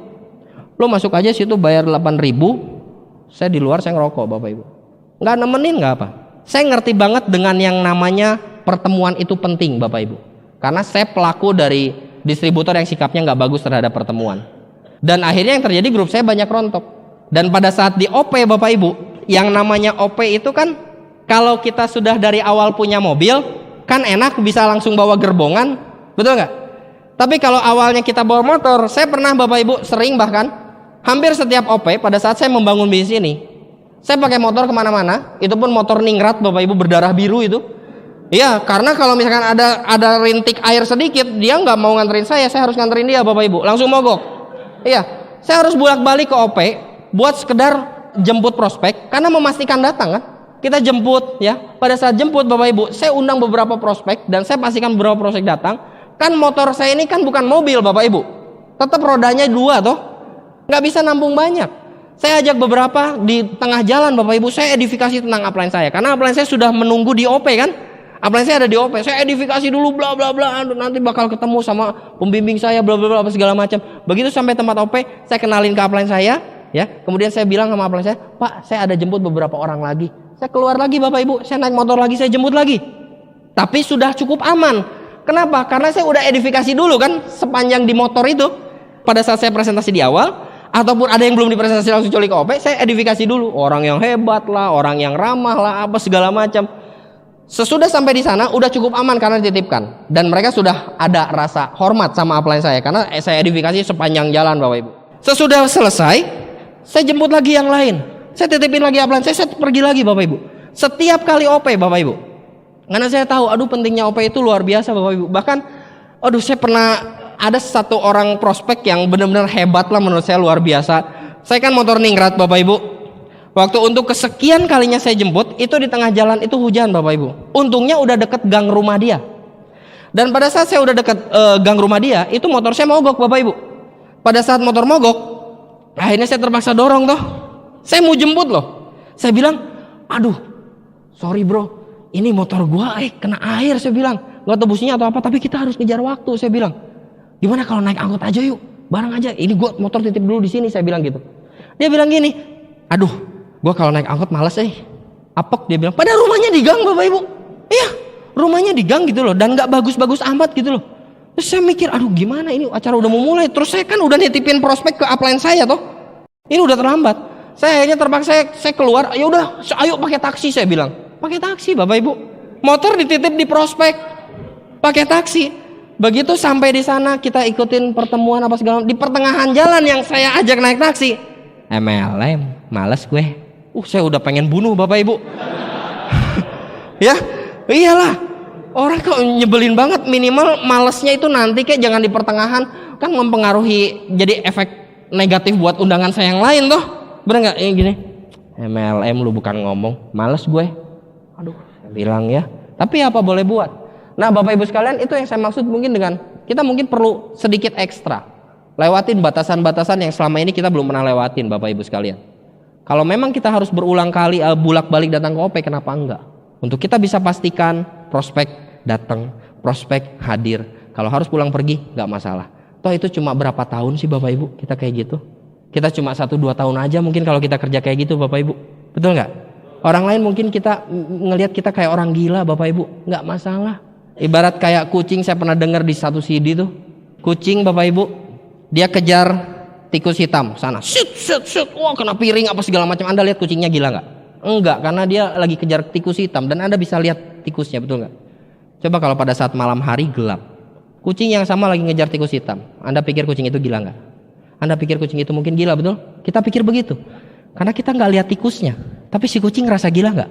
Lo masuk aja situ bayar 8.000, saya di luar saya ngerokok Bapak Ibu. Nggak nemenin nggak apa. Saya ngerti banget dengan yang namanya pertemuan itu penting Bapak Ibu. Karena saya pelaku dari distributor yang sikapnya nggak bagus terhadap pertemuan. Dan akhirnya yang terjadi grup saya banyak rontok. Dan pada saat di OP Bapak Ibu, yang namanya OP itu kan kalau kita sudah dari awal punya mobil, kan enak bisa langsung bawa gerbongan, betul nggak? Tapi kalau awalnya kita bawa motor, saya pernah Bapak Ibu sering bahkan hampir setiap OP pada saat saya membangun bisnis ini, saya pakai motor kemana-mana, itu pun motor ningrat Bapak Ibu berdarah biru itu. Iya, karena kalau misalkan ada rintik air sedikit, dia nggak mau nganterin saya harus nganterin dia Bapak Ibu, langsung mogok. Iya, saya harus bolak-balik ke OP buat sekedar jemput prospek karena memastikan datang kan. Kita jemput ya. Pada saat jemput Bapak Ibu, saya undang beberapa prospek dan saya pastikan beberapa prospek datang. Kan motor saya ini kan bukan mobil Bapak Ibu. Tetap rodanya 2 toh. Nggak bisa nampung banyak. Saya ajak beberapa di tengah jalan Bapak Ibu, saya edifikasi tentang upline saya. Karena upline saya sudah menunggu di OP kan. Upline saya ada di OP, saya edifikasi dulu bla bla bla, nanti bakal ketemu sama pembimbing saya bla bla bla apa segala macam. Begitu sampai tempat OP, saya kenalin ke upline saya, ya. Kemudian saya bilang sama upline saya, "Pak, saya ada jemput beberapa orang lagi." Saya keluar lagi Bapak Ibu, saya naik motor lagi, saya jemput lagi. Tapi sudah cukup aman. Kenapa? Karena saya udah edifikasi dulu kan sepanjang di motor itu. Pada saat saya presentasi di awal, ataupun ada yang belum dipresentasi langsung coli ke OP, saya edifikasi dulu. Orang yang hebat lah, orang yang ramah lah, apa segala macam. Sesudah sampai di sana udah cukup aman karena dititipkan dan mereka sudah ada rasa hormat sama upline saya karena saya edifikasi sepanjang jalan Bapak Ibu. Sesudah selesai, saya jemput lagi yang lain. Saya titipin lagi upline saya pergi lagi Bapak Ibu. Setiap kali OP Bapak Ibu. Karena saya tahu, aduh pentingnya OP itu luar biasa Bapak Ibu. Bahkan, aduh saya pernah ada satu orang prospek yang benar-benar hebat lah menurut saya, luar biasa. Saya kan motor ningrat Bapak Ibu. Waktu untuk kesekian kalinya saya jemput, itu di tengah jalan itu hujan Bapak Ibu. Untungnya udah deket gang rumah dia. Dan pada saat saya udah deket gang rumah dia, itu motor saya mogok Bapak Ibu. Pada saat motor mogok, akhirnya saya terpaksa dorong toh. Saya mau jemput loh. Saya bilang, aduh, sorry bro, ini motor gua kena air. Saya bilang, gak tahu busnya atau apa, tapi kita harus ngejar waktu. Saya bilang, gimana kalau naik angkot aja yuk, bareng aja. Ini gua motor titip dulu di sini. Saya bilang gitu. Dia bilang gini, aduh, gua kalau naik angkot males apek. Dia bilang, padahal rumahnya di gang Bapak Ibu. Iya, rumahnya di gang gitu loh, dan gak bagus-bagus amat gitu loh. Terus saya mikir, aduh gimana ini, acara udah mau mulai. Terus saya kan udah nitipin prospek ke upline saya toh. Ini udah terlambat. Saya akhirnya terpaksa saya keluar. Ya udah, ayo pakai taksi. Saya bilang, pakai taksi Bapak Ibu. Motor dititip di prospek, pakai taksi. Begitu sampai di sana, kita ikutin pertemuan apa segala. Di pertengahan jalan yang saya ajak naik taksi, MLM, males gue. Saya udah pengen bunuh Bapak Ibu. Ya, iyalah. Orang kok nyebelin banget. Minimal malesnya itu nanti kayak jangan di pertengahan. Kan mempengaruhi, jadi efek negatif buat undangan saya yang lain toh. Bener gak? Gini, MLM lu bukan ngomong, males gue. Aduh, saya bilang ya. Tapi apa boleh buat. Nah Bapak Ibu sekalian, itu yang saya maksud mungkin dengan kita mungkin perlu sedikit ekstra. Lewatin batasan-batasan yang selama ini kita belum pernah lewatin Bapak Ibu sekalian. Kalau memang kita harus berulang kali bulak-balik datang ke OP, kenapa enggak? Untuk kita bisa pastikan prospek datang, prospek hadir. Kalau harus pulang pergi, enggak masalah. Toh itu cuma berapa tahun sih Bapak Ibu kita kayak gitu? Kita cuma 1-2 tahun aja mungkin kalau kita kerja kayak gitu Bapak Ibu. Betul nggak? Orang lain mungkin kita ngelihat kita kayak orang gila Bapak Ibu. Nggak masalah. Ibarat kayak kucing, saya pernah dengar di satu CD tuh. Kucing Bapak Ibu, dia kejar tikus hitam sana. Shoot. Wah kena piring apa segala macam. Anda lihat kucingnya gila nggak? Enggak, karena dia lagi kejar tikus hitam. Dan Anda bisa lihat tikusnya, betul nggak? Coba kalau pada saat malam hari gelap, kucing yang sama lagi ngejar tikus hitam. Anda pikir kucing itu gila nggak? Anda pikir kucing itu mungkin gila, betul? Kita pikir begitu. Karena kita nggak lihat tikusnya. Tapi si kucing ngerasa gila nggak?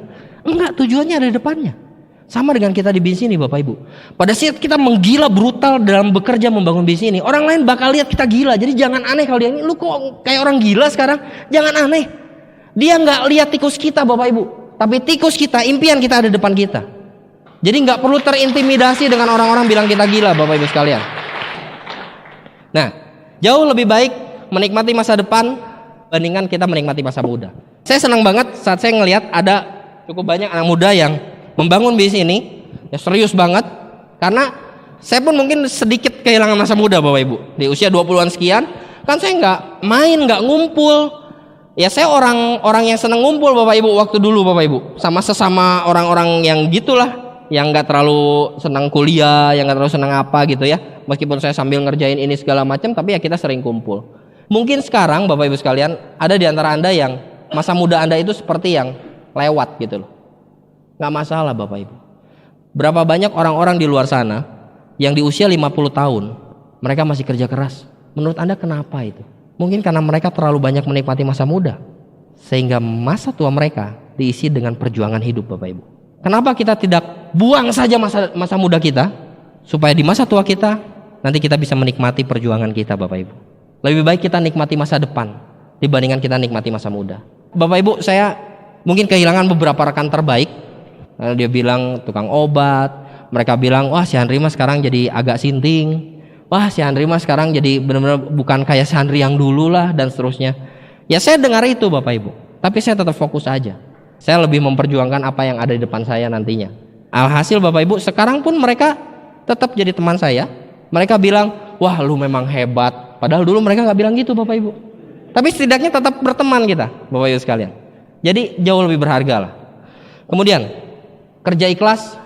Enggak, tujuannya ada di depannya. Sama dengan kita di bisnis ini Bapak Ibu. Pada saat kita menggila brutal dalam bekerja membangun bisnis ini, orang lain bakal lihat kita gila. Jadi jangan aneh kalau dia ini, lu kok kayak orang gila sekarang? Jangan aneh. Dia nggak lihat tikus kita Bapak Ibu. Tapi tikus kita, impian kita ada di depan kita. Jadi nggak perlu terintimidasi dengan orang-orang bilang kita gila Bapak Ibu sekalian. Nah, jauh lebih baik menikmati masa depan bandingkan kita menikmati masa muda. Saya senang banget saat saya ngelihat ada cukup banyak anak muda yang membangun bisnis ini, ya serius banget. Karena saya pun mungkin sedikit kehilangan masa muda Bapak Ibu. Di usia 20-an sekian, kan saya nggak main, nggak ngumpul. Ya saya orang yang senang ngumpul Bapak Ibu waktu dulu Bapak Ibu. Sama sesama orang-orang yang gitulah, yang nggak terlalu senang kuliah, yang nggak terlalu senang apa gitu ya. Meskipun saya sambil ngerjain ini segala macam, tapi ya kita sering kumpul. Mungkin sekarang Bapak Ibu sekalian, ada di antara Anda yang masa muda Anda itu seperti yang lewat gitu loh. Nggak masalah Bapak Ibu. Berapa banyak orang-orang di luar sana yang di usia 50 tahun mereka masih kerja keras. Menurut Anda kenapa itu? Mungkin karena mereka terlalu banyak menikmati masa muda, sehingga masa tua mereka diisi dengan perjuangan hidup Bapak Ibu. Kenapa kita tidak buang saja masa muda kita, supaya di masa tua kita nanti kita bisa menikmati perjuangan kita Bapak Ibu. Lebih baik kita nikmati masa depan dibandingkan kita nikmati masa muda. Bapak Ibu, saya mungkin kehilangan beberapa rekan terbaik. Dia bilang tukang obat, mereka bilang wah si Handri mah sekarang jadi agak sinting, wah si Handri mah sekarang jadi benar-benar bukan kayak si Handri yang dulu lah, dan seterusnya. Ya saya dengar itu Bapak Ibu, tapi saya tetap fokus aja. Saya lebih memperjuangkan apa yang ada di depan saya nantinya. Alhasil Bapak Ibu, sekarang pun mereka tetap jadi teman saya. Mereka bilang wah lu memang hebat, padahal dulu mereka nggak bilang gitu Bapak Ibu. Tapi setidaknya tetap berteman kita Bapak Ibu sekalian. Jadi jauh lebih berharga lah. Kemudian kerja ikhlas,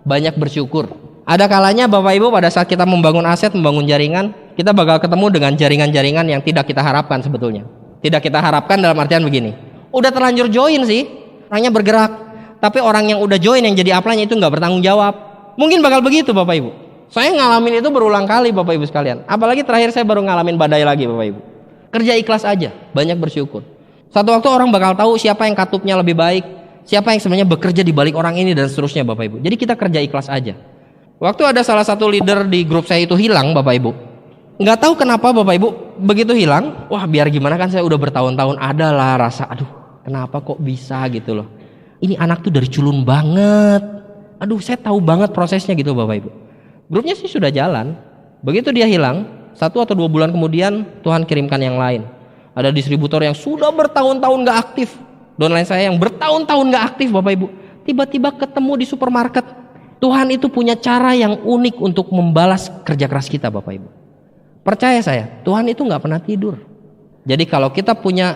banyak bersyukur. Ada kalanya Bapak Ibu pada saat kita membangun aset, membangun jaringan, kita bakal ketemu dengan jaringan-jaringan yang tidak kita harapkan sebetulnya. Tidak kita harapkan dalam artian begini. Udah terlanjur join sih, orangnya bergerak. Tapi orang yang udah join yang jadi upline itu nggak bertanggung jawab. Mungkin bakal begitu Bapak Ibu. Saya ngalamin itu berulang kali Bapak Ibu sekalian. Apalagi terakhir saya baru ngalamin badai lagi Bapak Ibu. Kerja ikhlas aja, banyak bersyukur. Satu waktu orang bakal tahu siapa yang katupnya lebih baik, Siapa yang sebenarnya bekerja di balik orang ini dan seterusnya Bapak Ibu. Jadi kita kerja ikhlas aja. Waktu ada salah satu leader di grup saya itu hilang Bapak Ibu. Nggak tahu kenapa Bapak Ibu, begitu hilang, wah biar gimana kan saya udah bertahun-tahun ada lah rasa, aduh kenapa kok bisa gitu loh. Ini anak tuh dari culun banget. Aduh saya tahu banget prosesnya gitu Bapak Ibu. Grupnya sih sudah jalan. Begitu dia hilang, 1 atau 2 bulan kemudian Tuhan kirimkan yang lain. Ada distributor yang sudah bertahun-tahun nggak aktif. Downline saya yang bertahun-tahun nggak aktif Bapak Ibu. Tiba-tiba ketemu di supermarket. Tuhan itu punya cara yang unik untuk membalas kerja keras kita Bapak Ibu. Percaya saya, Tuhan itu nggak pernah tidur. Jadi kalau kita punya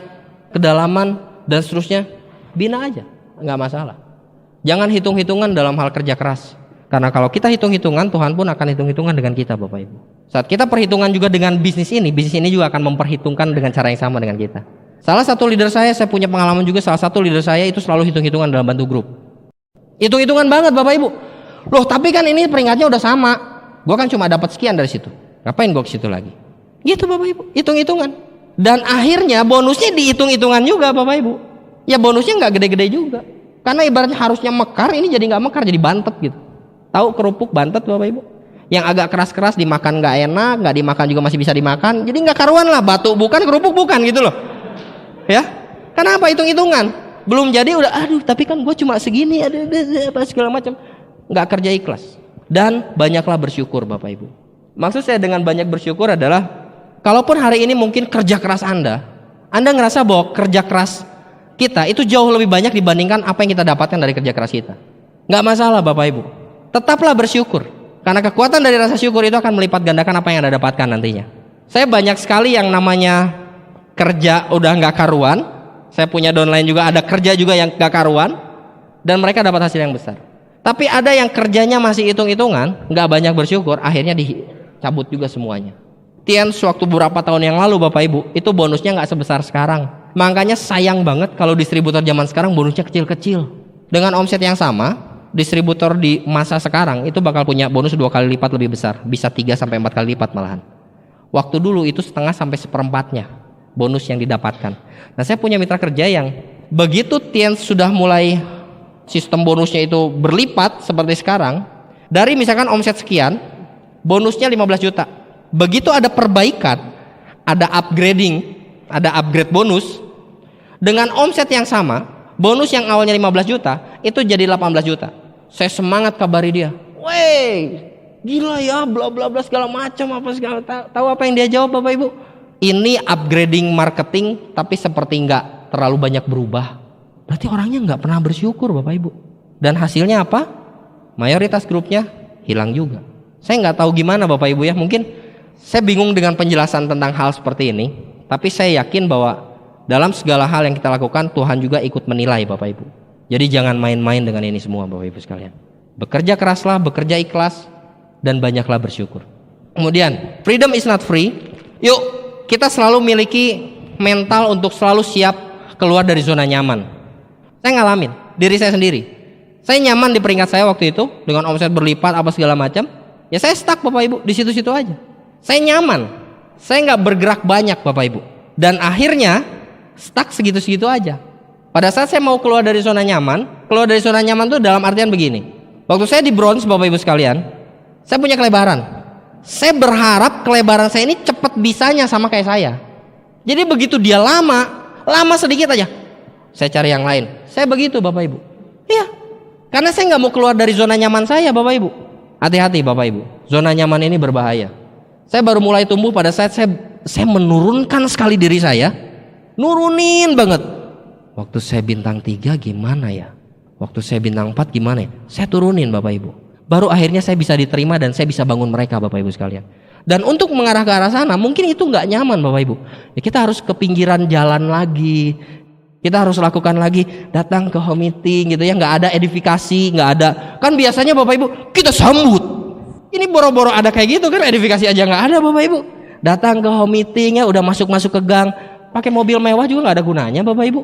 kedalaman dan seterusnya, bina aja, nggak masalah. Jangan hitung-hitungan dalam hal kerja keras. Karena kalau kita hitung-hitungan, Tuhan pun akan hitung-hitungan dengan kita Bapak Ibu. Saat kita perhitungan juga dengan bisnis ini juga akan memperhitungkan dengan cara yang sama dengan kita. Salah satu leader saya punya pengalaman juga, salah satu leader saya itu selalu hitung-hitungan dalam bantu grup. Hitung-hitungan banget Bapak Ibu. Loh tapi kan ini peringkatnya udah sama. Gua kan cuma dapat sekian dari situ. Ngapain gua ke situ lagi? Gitu Bapak Ibu, hitung-hitungan. Dan akhirnya bonusnya dihitung-hitungan juga Bapak Ibu. Ya bonusnya nggak gede-gede juga. Karena ibaratnya harusnya mekar, ini jadi nggak mekar, jadi bantet gitu. Tahu kerupuk bantet Bapak Ibu? Yang agak keras-keras dimakan nggak enak, nggak dimakan juga masih bisa dimakan. Jadi nggak karuan lah, batu bukan, kerupuk bukan gitu loh. Ya, kenapa hitung-hitungan? Belum jadi udah, aduh tapi kan gue cuma segini, ada apa segala macam. Nggak kerja ikhlas. Dan banyaklah bersyukur Bapak Ibu. Maksud saya dengan banyak bersyukur adalah, kalaupun hari ini mungkin kerja keras Anda ngerasa bahwa kerja keras kita itu jauh lebih banyak dibandingkan apa yang kita dapatkan dari kerja keras kita. Nggak masalah Bapak Ibu. Tetaplah bersyukur. Karena kekuatan dari rasa syukur itu akan melipat gandakan apa yang Anda dapatkan nantinya. Saya banyak sekali yang namanya kerja udah nggak karuan. Saya punya downline juga, ada kerja juga yang nggak karuan, dan mereka dapat hasil yang besar. Tapi ada yang kerjanya masih hitung-hitungan, nggak banyak bersyukur, akhirnya dicabut juga semuanya. Tiens waktu beberapa tahun yang lalu Bapak Ibu, itu bonusnya nggak sebesar sekarang. Makanya sayang banget kalau distributor zaman sekarang bonusnya kecil-kecil. Dengan omset yang sama, distributor di masa sekarang itu bakal punya bonus 2 kali lipat lebih besar, bisa 3 sampai 4 kali lipat malahan. Waktu dulu itu setengah sampai seperempatnya bonus yang didapatkan. Nah saya punya mitra kerja yang begitu Tiens sudah mulai sistem bonusnya itu berlipat seperti sekarang, dari misalkan omset sekian, bonusnya 15 juta. Begitu ada perbaikan, ada upgrading, ada upgrade bonus, dengan omset yang sama, bonus yang awalnya 15 juta itu jadi 18 juta. Saya semangat kabari dia, "Wey, gila ya, bla bla bla segala macam apa segala." Tahu apa yang dia jawab Bapak Ibu? Ini upgrading marketing tapi seperti nggak terlalu banyak berubah. Berarti orangnya nggak pernah bersyukur Bapak Ibu. Dan hasilnya apa? Mayoritas grupnya hilang juga. Saya nggak tahu gimana Bapak Ibu ya. Mungkin saya bingung dengan penjelasan tentang hal seperti ini. Tapi saya yakin bahwa dalam segala hal yang kita lakukan, Tuhan juga ikut menilai Bapak Ibu. Jadi jangan main-main dengan ini semua Bapak Ibu sekalian. Bekerja keraslah, bekerja ikhlas, dan banyaklah bersyukur. Kemudian, freedom is not free. Yuk kita selalu miliki mental untuk selalu siap keluar dari zona nyaman. Saya ngalamin diri saya sendiri. Saya nyaman di peringkat saya waktu itu dengan omset berlipat apa segala macam. Ya saya stuck Bapak Ibu di situ-situ aja. Saya nyaman. Saya nggak bergerak banyak Bapak Ibu. Dan akhirnya stuck segitu-segitu aja. Pada saat saya mau keluar dari zona nyaman tuh dalam artian begini. Waktu saya di bronze Bapak Ibu sekalian, saya punya kelebaran. Saya berharap kelebaran saya ini cepat bisanya sama kayak saya. Jadi begitu dia lama sedikit aja, saya cari yang lain. Saya begitu Bapak Ibu. Iya, karena saya nggak mau keluar dari zona nyaman saya Bapak Ibu. Hati-hati Bapak Ibu, zona nyaman ini berbahaya. Saya baru mulai tumbuh pada saat saya menurunkan sekali diri saya, nurunin banget. Waktu saya bintang 3 gimana ya? Waktu saya bintang 4 gimana ya? Saya turunin Bapak Ibu. Baru akhirnya saya bisa diterima dan saya bisa bangun mereka Bapak Ibu sekalian. Dan untuk mengarah ke arah sana mungkin itu nggak nyaman Bapak Ibu. Ya, kita harus ke pinggiran jalan lagi. Kita harus lakukan lagi, datang ke home meeting gitu ya, nggak ada edifikasi, nggak ada. Kan biasanya Bapak Ibu kita sambut. Ini boro-boro ada kayak gitu kan, edifikasi aja nggak ada Bapak Ibu. Datang ke home meeting ya udah masuk ke gang, pakai mobil mewah juga nggak ada gunanya Bapak Ibu.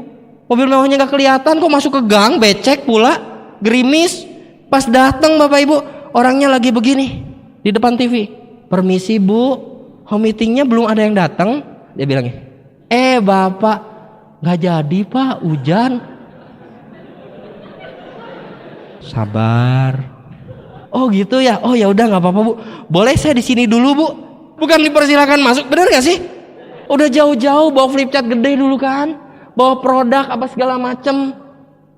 Mobil mewahnya nggak kelihatan kok masuk ke gang, becek pula, gerimis. Pas datang Bapak Ibu, orangnya lagi begini di depan TV. "Permisi Bu, home meetingnya belum ada yang datang." Dia bilangnya, "Bapak, nggak jadi Pak, hujan." Sabar. Oh gitu ya. Oh ya udah nggak apa-apa Bu. Boleh saya di sini dulu Bu. Bukan dipersilakan masuk, benar nggak sih? Udah jauh-jauh bawa flip chart gede dulu kan, bawa produk apa segala macem.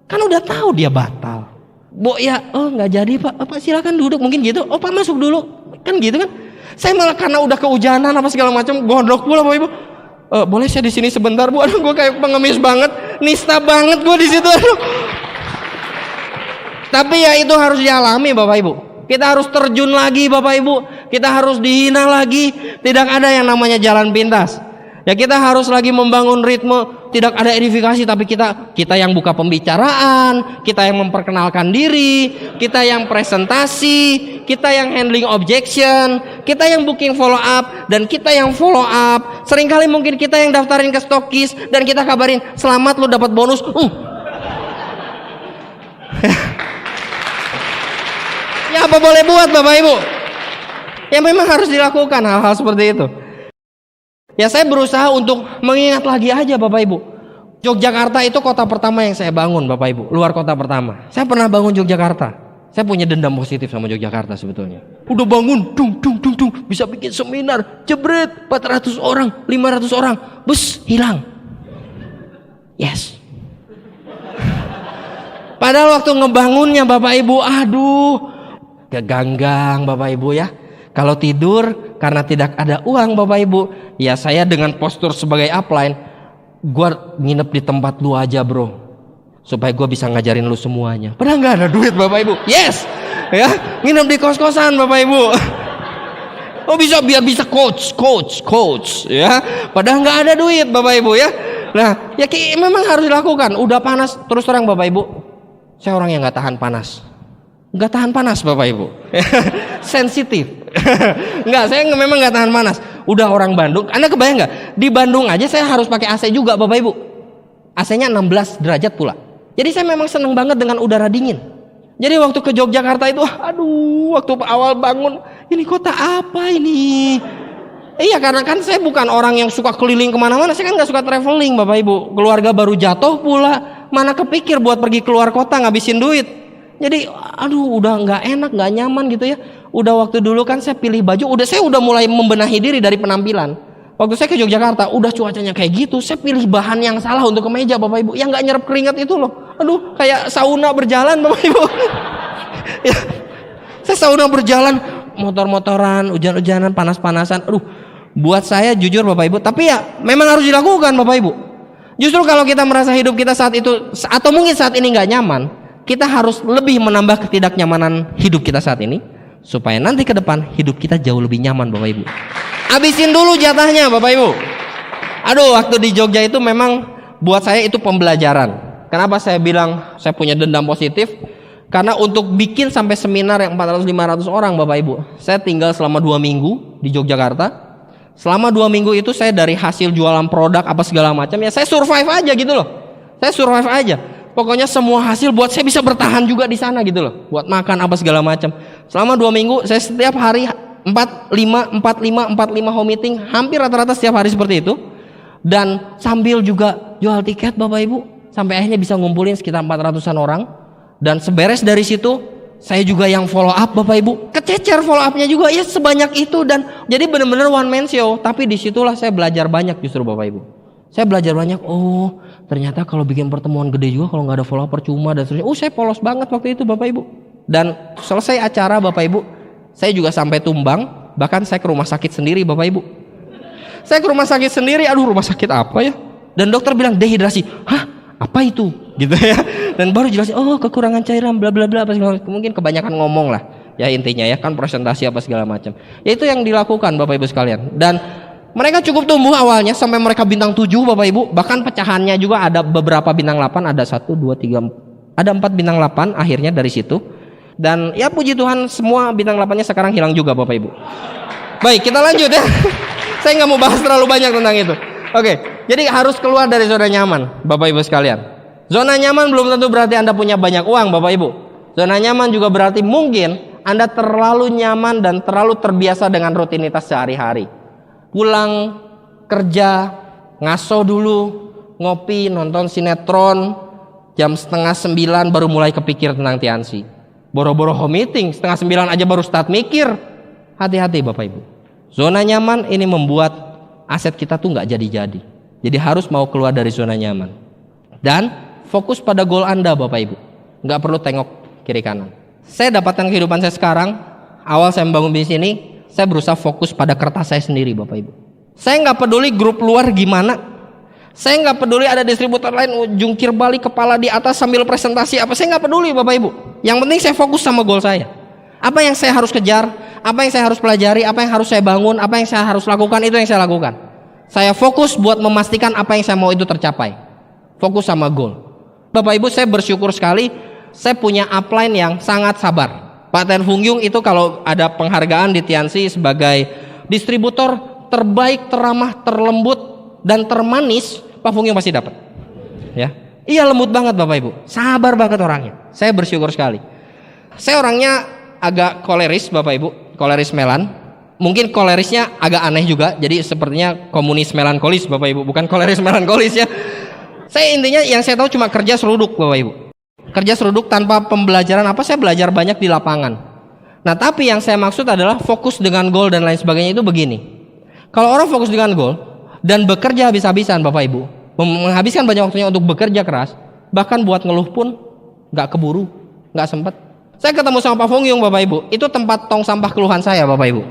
Kan udah tahu dia batal. Bu ya, oh nggak jadi Pak. Pak silakan duduk mungkin gitu. Oh Pak masuk dulu. Kan gitu kan? Saya malah karena udah kehujanan apa segala macam gondok pula Bapak Ibu. Boleh saya di sini sebentar Bu? Aduh gue kayak pengemis banget, nista banget gue di situ. Aduh. Tapi ya itu harus dialami Bapak Ibu. Kita harus terjun lagi Bapak Ibu. Kita harus dihina lagi. Tidak ada yang namanya jalan pintas. Ya kita harus lagi membangun ritme. Tidak ada edifikasi, tapi kita yang buka pembicaraan, kita yang memperkenalkan diri, kita yang presentasi, kita yang handling objection, kita yang booking follow up, dan kita yang follow up. Seringkali mungkin kita yang daftarin ke stokis dan kita kabarin selamat lu dapat bonus. Ya apa boleh buat Bapak Ibu? Ya memang harus dilakukan hal-hal seperti itu. Ya saya berusaha untuk mengingat lagi aja Bapak Ibu. Yogyakarta itu kota pertama yang saya bangun Bapak Ibu. Luar kota pertama. Saya pernah bangun Yogyakarta. Saya punya dendam positif sama Yogyakarta sebetulnya. Udah bangun, dung. Bisa bikin seminar, jebret, 400 orang, 500 orang. Bus, hilang. Yes. Padahal waktu ngebangunnya Bapak Ibu, aduh. Keganggang Bapak Ibu ya. Kalau tidur karena tidak ada uang Bapak Ibu, ya saya dengan postur sebagai upline, gue nginep di tempat lu aja bro, supaya gue bisa ngajarin lu semuanya. Padahal nggak ada duit Bapak Ibu. Yes, ya nginep di kos-kosan Bapak Ibu. Oh biar bisa coach, ya. Padahal nggak ada duit Bapak Ibu ya. Nah, ya memang harus dilakukan. Udah panas terus terang Bapak Ibu. Saya orang yang nggak tahan panas. Nggak tahan panas Bapak Ibu. Sensitif. Enggak, saya memang nggak tahan panas. Udah orang Bandung, Anda kebayang nggak? Di Bandung aja saya harus pakai AC juga Bapak Ibu. AC-nya 16 derajat pula. Jadi saya memang seneng banget dengan udara dingin. Jadi waktu ke Yogyakarta itu, aduh, waktu awal bangun, ini kota apa ini? Iya, karena kan saya bukan orang yang suka keliling kemana-mana. Saya kan nggak suka traveling Bapak Ibu. Keluarga baru jatuh pula, mana kepikir buat pergi keluar kota ngabisin duit. Jadi aduh udah nggak enak, nggak nyaman gitu ya. Udah waktu dulu kan saya pilih baju, saya udah mulai membenahi diri dari penampilan. Waktu saya ke Yogyakarta, udah cuacanya kayak gitu, saya pilih bahan yang salah untuk kemeja Bapak Ibu, yang nggak nyerap keringat itu loh. Aduh, kayak sauna berjalan Bapak Ibu. Ya, saya sauna berjalan, motor-motoran, hujan-hujanan, panas-panasan. Aduh, buat saya jujur Bapak Ibu, tapi ya memang harus dilakukan Bapak Ibu. Justru kalau kita merasa hidup kita saat itu, atau mungkin saat ini nggak nyaman, kita harus lebih menambah ketidaknyamanan hidup kita saat ini, supaya nanti ke depan hidup kita jauh lebih nyaman Bapak Ibu. Habisin dulu jatahnya Bapak Ibu. Aduh, waktu di Jogja itu memang buat saya itu pembelajaran. Kenapa saya bilang saya punya dendam positif? Karena untuk bikin sampai seminar yang 400-500 orang Bapak Ibu, saya tinggal selama 2 minggu di Yogyakarta. Selama 2 minggu itu saya dari hasil jualan produk apa segala macam, ya saya survive aja gitu loh. Saya survive aja. Pokoknya semua hasil buat saya bisa bertahan juga di sana gitu loh. Buat makan apa segala macam. Selama 2 minggu saya setiap hari 45 home meeting, hampir rata-rata setiap hari seperti itu. Dan sambil juga jual tiket Bapak Ibu, sampai akhirnya bisa ngumpulin sekitar 400-an orang. Dan seberes dari situ, saya juga yang follow up Bapak Ibu. Kececer follow upnya juga ya sebanyak itu. Dan jadi benar-benar one man show. Tapi disitulah saya belajar banyak justru Bapak Ibu. Saya belajar banyak, oh ternyata kalau bikin pertemuan gede juga kalau nggak ada follow up percuma dan seterusnya. Saya polos banget waktu itu Bapak Ibu. Dan selesai acara Bapak Ibu, saya juga sampai tumbang. Bahkan saya ke rumah sakit sendiri Bapak Ibu. Saya ke rumah sakit sendiri, aduh rumah sakit apa ya? Dan dokter bilang dehidrasi. Hah? Apa itu? Gitu ya. Dan baru jelasin, oh kekurangan cairan bla bla bla. Mungkin kebanyakan ngomong lah. Ya intinya ya kan presentasi apa segala macam. Ya itu yang dilakukan Bapak Ibu sekalian. Dan mereka cukup tumbuh awalnya sampai mereka bintang 7 Bapak Ibu. Bahkan pecahannya juga ada beberapa bintang 8. Ada 1, 2, 3, ada 4 bintang 8 akhirnya dari situ. Dan ya puji Tuhan semua bintang 8-nya sekarang hilang juga Bapak Ibu. Baik kita lanjut ya. Saya nggak mau bahas terlalu banyak tentang itu. Oke, jadi harus keluar dari zona nyaman Bapak Ibu sekalian. Zona nyaman belum tentu berarti Anda punya banyak uang Bapak Ibu. Zona nyaman juga berarti mungkin Anda terlalu nyaman dan terlalu terbiasa dengan rutinitas sehari-hari. Pulang kerja, ngaso dulu, ngopi, nonton sinetron, jam 8:30 baru mulai kepikir tentang Tiansi. Boro-boro home meeting, setengah 9 aja baru start mikir. Hati-hati Bapak Ibu. Zona nyaman ini membuat aset kita tuh nggak jadi-jadi. Jadi harus mau keluar dari zona nyaman. Dan fokus pada goal Anda Bapak Ibu. Nggak perlu tengok kiri kanan. Saya dapatkan kehidupan saya sekarang, awal saya membangun bisnis ini, saya berusaha fokus pada kertas saya sendiri Bapak Ibu. Saya nggak peduli grup luar gimana. Saya nggak peduli ada distributor lain jungkir balik kepala di atas sambil presentasi apa. Saya nggak peduli Bapak Ibu. Yang penting saya fokus sama goal saya. Apa yang saya harus kejar, apa yang saya harus pelajari, apa yang harus saya bangun, apa yang saya harus lakukan, itu yang saya lakukan. Saya fokus buat memastikan apa yang saya mau itu tercapai. Fokus sama goal. Bapak Ibu, saya bersyukur sekali saya punya upline yang sangat sabar. Pak Ten Fung Yung itu kalau ada penghargaan di Tianxi sebagai distributor terbaik, teramah, terlembut dan termanis, Pak Fung Yung pasti dapat. Ya. Iya, lembut banget Bapak Ibu. Sabar banget orangnya. Saya bersyukur sekali. Saya orangnya agak koleris Bapak Ibu, koleris melan. Mungkin kolerisnya agak aneh juga. Jadi sepertinya komunis melankolis Bapak Ibu, bukan koleris melankolis ya. Saya intinya yang saya tahu cuma kerja seruduk Bapak Ibu. Kerja seruduk tanpa pembelajaran apa, saya belajar banyak di lapangan. Nah, tapi yang saya maksud adalah fokus dengan goal dan lain sebagainya itu begini. Kalau orang fokus dengan goal dan bekerja habis-habisan Bapak Ibu, menghabiskan banyak waktunya untuk bekerja keras, bahkan buat ngeluh pun nggak keburu, nggak sempat. Saya ketemu sama Pak Fung Yung Bapak Ibu, itu tempat tong sampah keluhan saya Bapak Ibu.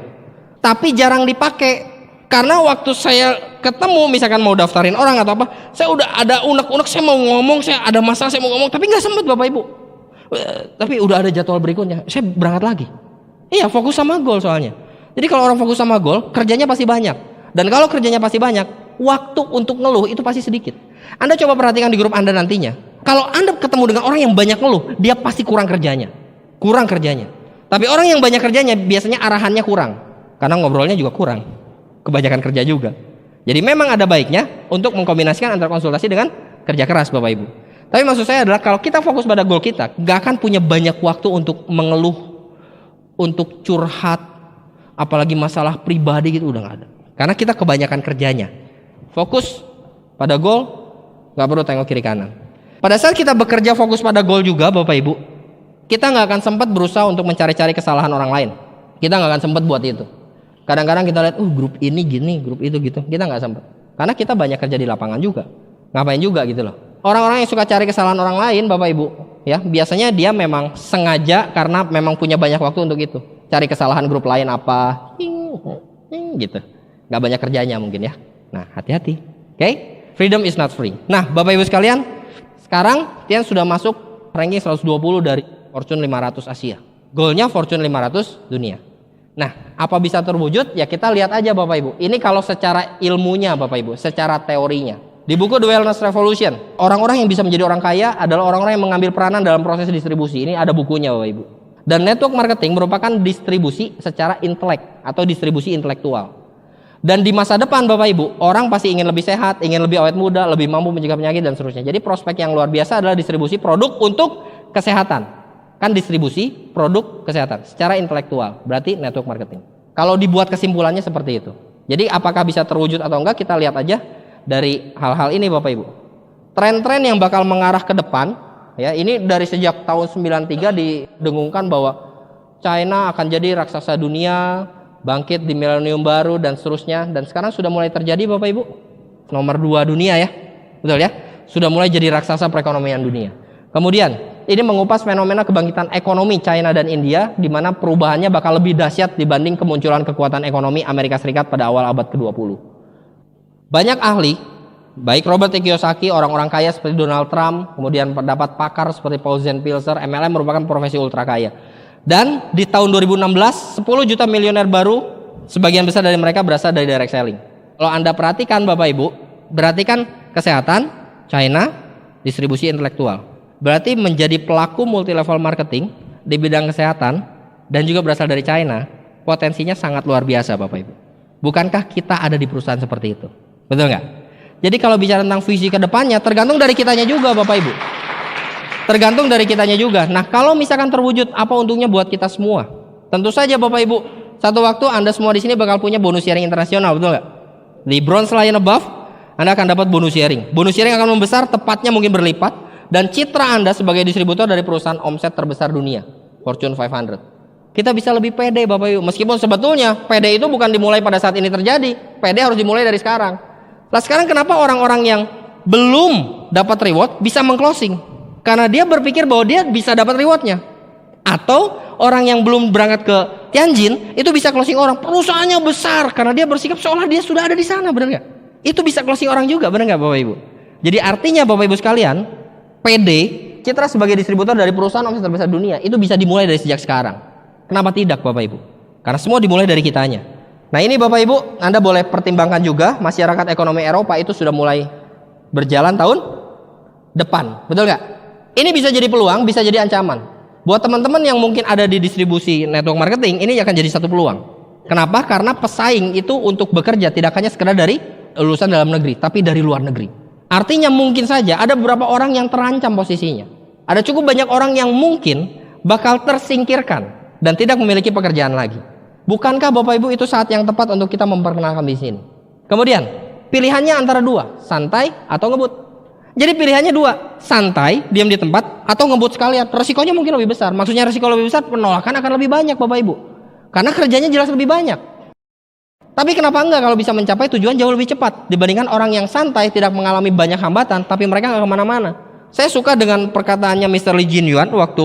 Tapi jarang dipakai karena waktu saya ketemu misalkan mau daftarin orang atau apa, saya udah ada unek-unek, saya mau ngomong, saya ada masalah, saya mau ngomong, tapi nggak sempat Bapak Ibu. Tapi udah ada jadwal berikutnya, saya berangkat lagi. Iya, fokus sama goal soalnya. Jadi kalau orang fokus sama goal, kerjanya pasti banyak. Dan kalau kerjanya pasti banyak, waktu untuk ngeluh itu pasti sedikit. Anda coba perhatikan di grup Anda nantinya. Kalau Anda ketemu dengan orang yang banyak ngeluh, dia pasti kurang kerjanya. Kurang kerjanya. Tapi orang yang banyak kerjanya biasanya arahannya kurang. Karena ngobrolnya juga kurang. Kebanyakan kerja juga. Jadi memang ada baiknya untuk mengkombinasikan antara konsultasi dengan kerja keras Bapak Ibu. Tapi maksud saya adalah kalau kita fokus pada goal kita, gak akan punya banyak waktu untuk mengeluh, untuk curhat, apalagi masalah pribadi gitu udah gak ada. Karena kita kebanyakan kerjanya. Fokus pada goal, gak perlu tengok kiri kanan. Pada saat kita bekerja fokus pada goal juga Bapak Ibu, kita gak akan sempat berusaha untuk mencari-cari kesalahan orang lain. Kita gak akan sempat buat itu. Kadang-kadang kita lihat, grup ini gini, grup itu gitu. Kita gak sempat. Karena kita banyak kerja di lapangan juga. Ngapain juga gitu loh. Orang-orang yang suka cari kesalahan orang lain Bapak Ibu, ya biasanya dia memang sengaja karena memang punya banyak waktu untuk itu. Cari kesalahan grup lain apa, gitu. Gak banyak kerjanya mungkin ya. Nah, hati-hati. Oke? Freedom is not free. Nah, Bapak Ibu sekalian, sekarang Tian sudah masuk ranking 120 dari Fortune 500 Asia. Goalnya Fortune 500 dunia. Nah, apa bisa terwujud? Ya kita lihat aja Bapak Ibu. Ini kalau secara ilmunya Bapak Ibu, secara teorinya. Di buku The Wellness Revolution, orang-orang yang bisa menjadi orang kaya adalah orang-orang yang mengambil peranan dalam proses distribusi. Ini ada bukunya Bapak Ibu. Dan network marketing merupakan distribusi secara intelek atau distribusi intelektual. Dan di masa depan Bapak Ibu, orang pasti ingin lebih sehat, ingin lebih awet muda, lebih mampu mencegah penyakit dan seterusnya. Jadi prospek yang luar biasa adalah distribusi produk untuk kesehatan. Kan distribusi produk kesehatan secara intelektual, berarti network marketing. Kalau dibuat kesimpulannya seperti itu. Jadi apakah bisa terwujud atau enggak, kita lihat aja dari hal-hal ini Bapak Ibu. Tren-tren yang bakal mengarah ke depan, ya ini dari sejak tahun 93 didengungkan bahwa China akan jadi raksasa dunia, bangkit di milenium baru dan seterusnya, dan sekarang sudah mulai terjadi Bapak Ibu. Nomor 2 dunia ya, betul ya, sudah mulai jadi raksasa perekonomian dunia. Kemudian ini mengupas fenomena kebangkitan ekonomi China dan India, di mana perubahannya bakal lebih dahsyat dibanding kemunculan kekuatan ekonomi Amerika Serikat pada awal abad ke-20. Banyak ahli, baik Robert Kiyosaki, orang-orang kaya seperti Donald Trump, kemudian pendapat pakar seperti Paul Pilzer, MLM merupakan profesi ultra kaya. Dan di tahun 2016, 10 juta miliuner baru, sebagian besar dari mereka berasal dari direct selling. Kalau Anda perhatikan Bapak Ibu, perhatikan kesehatan, China, distribusi intelektual. Berarti menjadi pelaku multi level marketing di bidang kesehatan dan juga berasal dari China, potensinya sangat luar biasa Bapak Ibu. Bukankah kita ada di perusahaan seperti itu? Betul nggak? Jadi kalau bicara tentang visi ke depannya, tergantung dari kitanya juga Bapak Ibu. Tergantung dari kitanya juga. Nah kalau misalkan terwujud, apa untungnya buat kita semua? Tentu saja Bapak Ibu, satu waktu Anda semua di sini bakal punya bonus sharing internasional, betul nggak? Di bronze line above, Anda akan dapat bonus sharing. Bonus sharing akan membesar, tepatnya mungkin berlipat. Dan citra Anda sebagai distributor dari perusahaan omset terbesar dunia. Fortune 500. Kita bisa lebih pede Bapak Ibu. Meskipun sebetulnya pede itu bukan dimulai pada saat ini terjadi. Pede harus dimulai dari sekarang. Lah sekarang kenapa orang-orang yang belum dapat reward bisa meng-closing? Karena dia berpikir bahwa dia bisa dapat rewardnya. Atau orang yang belum berangkat ke Tianjin itu bisa closing orang. Perusahaannya besar karena dia bersikap seolah dia sudah ada di sana, benar nggak? Itu bisa closing orang juga, benar nggak Bapak Ibu? Jadi artinya Bapak Ibu sekalian, PD, Citra sebagai distributor dari perusahaan omset terbesar dunia itu bisa dimulai dari sejak sekarang. Kenapa tidak Bapak Ibu? Karena semua dimulai dari kitanya. Nah ini Bapak Ibu, Anda boleh pertimbangkan juga masyarakat ekonomi Eropa itu sudah mulai berjalan tahun depan, betul nggak? Ini bisa jadi peluang, bisa jadi ancaman. Buat teman-teman yang mungkin ada di distribusi network marketing, ini akan jadi satu peluang. Kenapa? Karena pesaing itu untuk bekerja tidak hanya sekedar dari lulusan dalam negeri, tapi dari luar negeri. Artinya mungkin saja ada beberapa orang yang terancam posisinya. Ada cukup banyak orang yang mungkin bakal tersingkirkan dan tidak memiliki pekerjaan lagi. Bukankah Bapak Ibu itu saat yang tepat untuk kita memperkenalkan di sini? Kemudian, pilihannya antara dua, santai atau ngebut. Jadi pilihannya dua, santai, diam di tempat, atau ngebut sekalian. Resikonya mungkin lebih besar. Maksudnya resiko lebih besar, penolakan akan lebih banyak Bapak Ibu. Karena kerjanya jelas lebih banyak. Tapi kenapa enggak kalau bisa mencapai tujuan jauh lebih cepat dibandingkan orang yang santai, tidak mengalami banyak hambatan, tapi mereka nggak kemana-mana. Saya suka dengan perkataannya Mr. Lee Jin Yuan waktu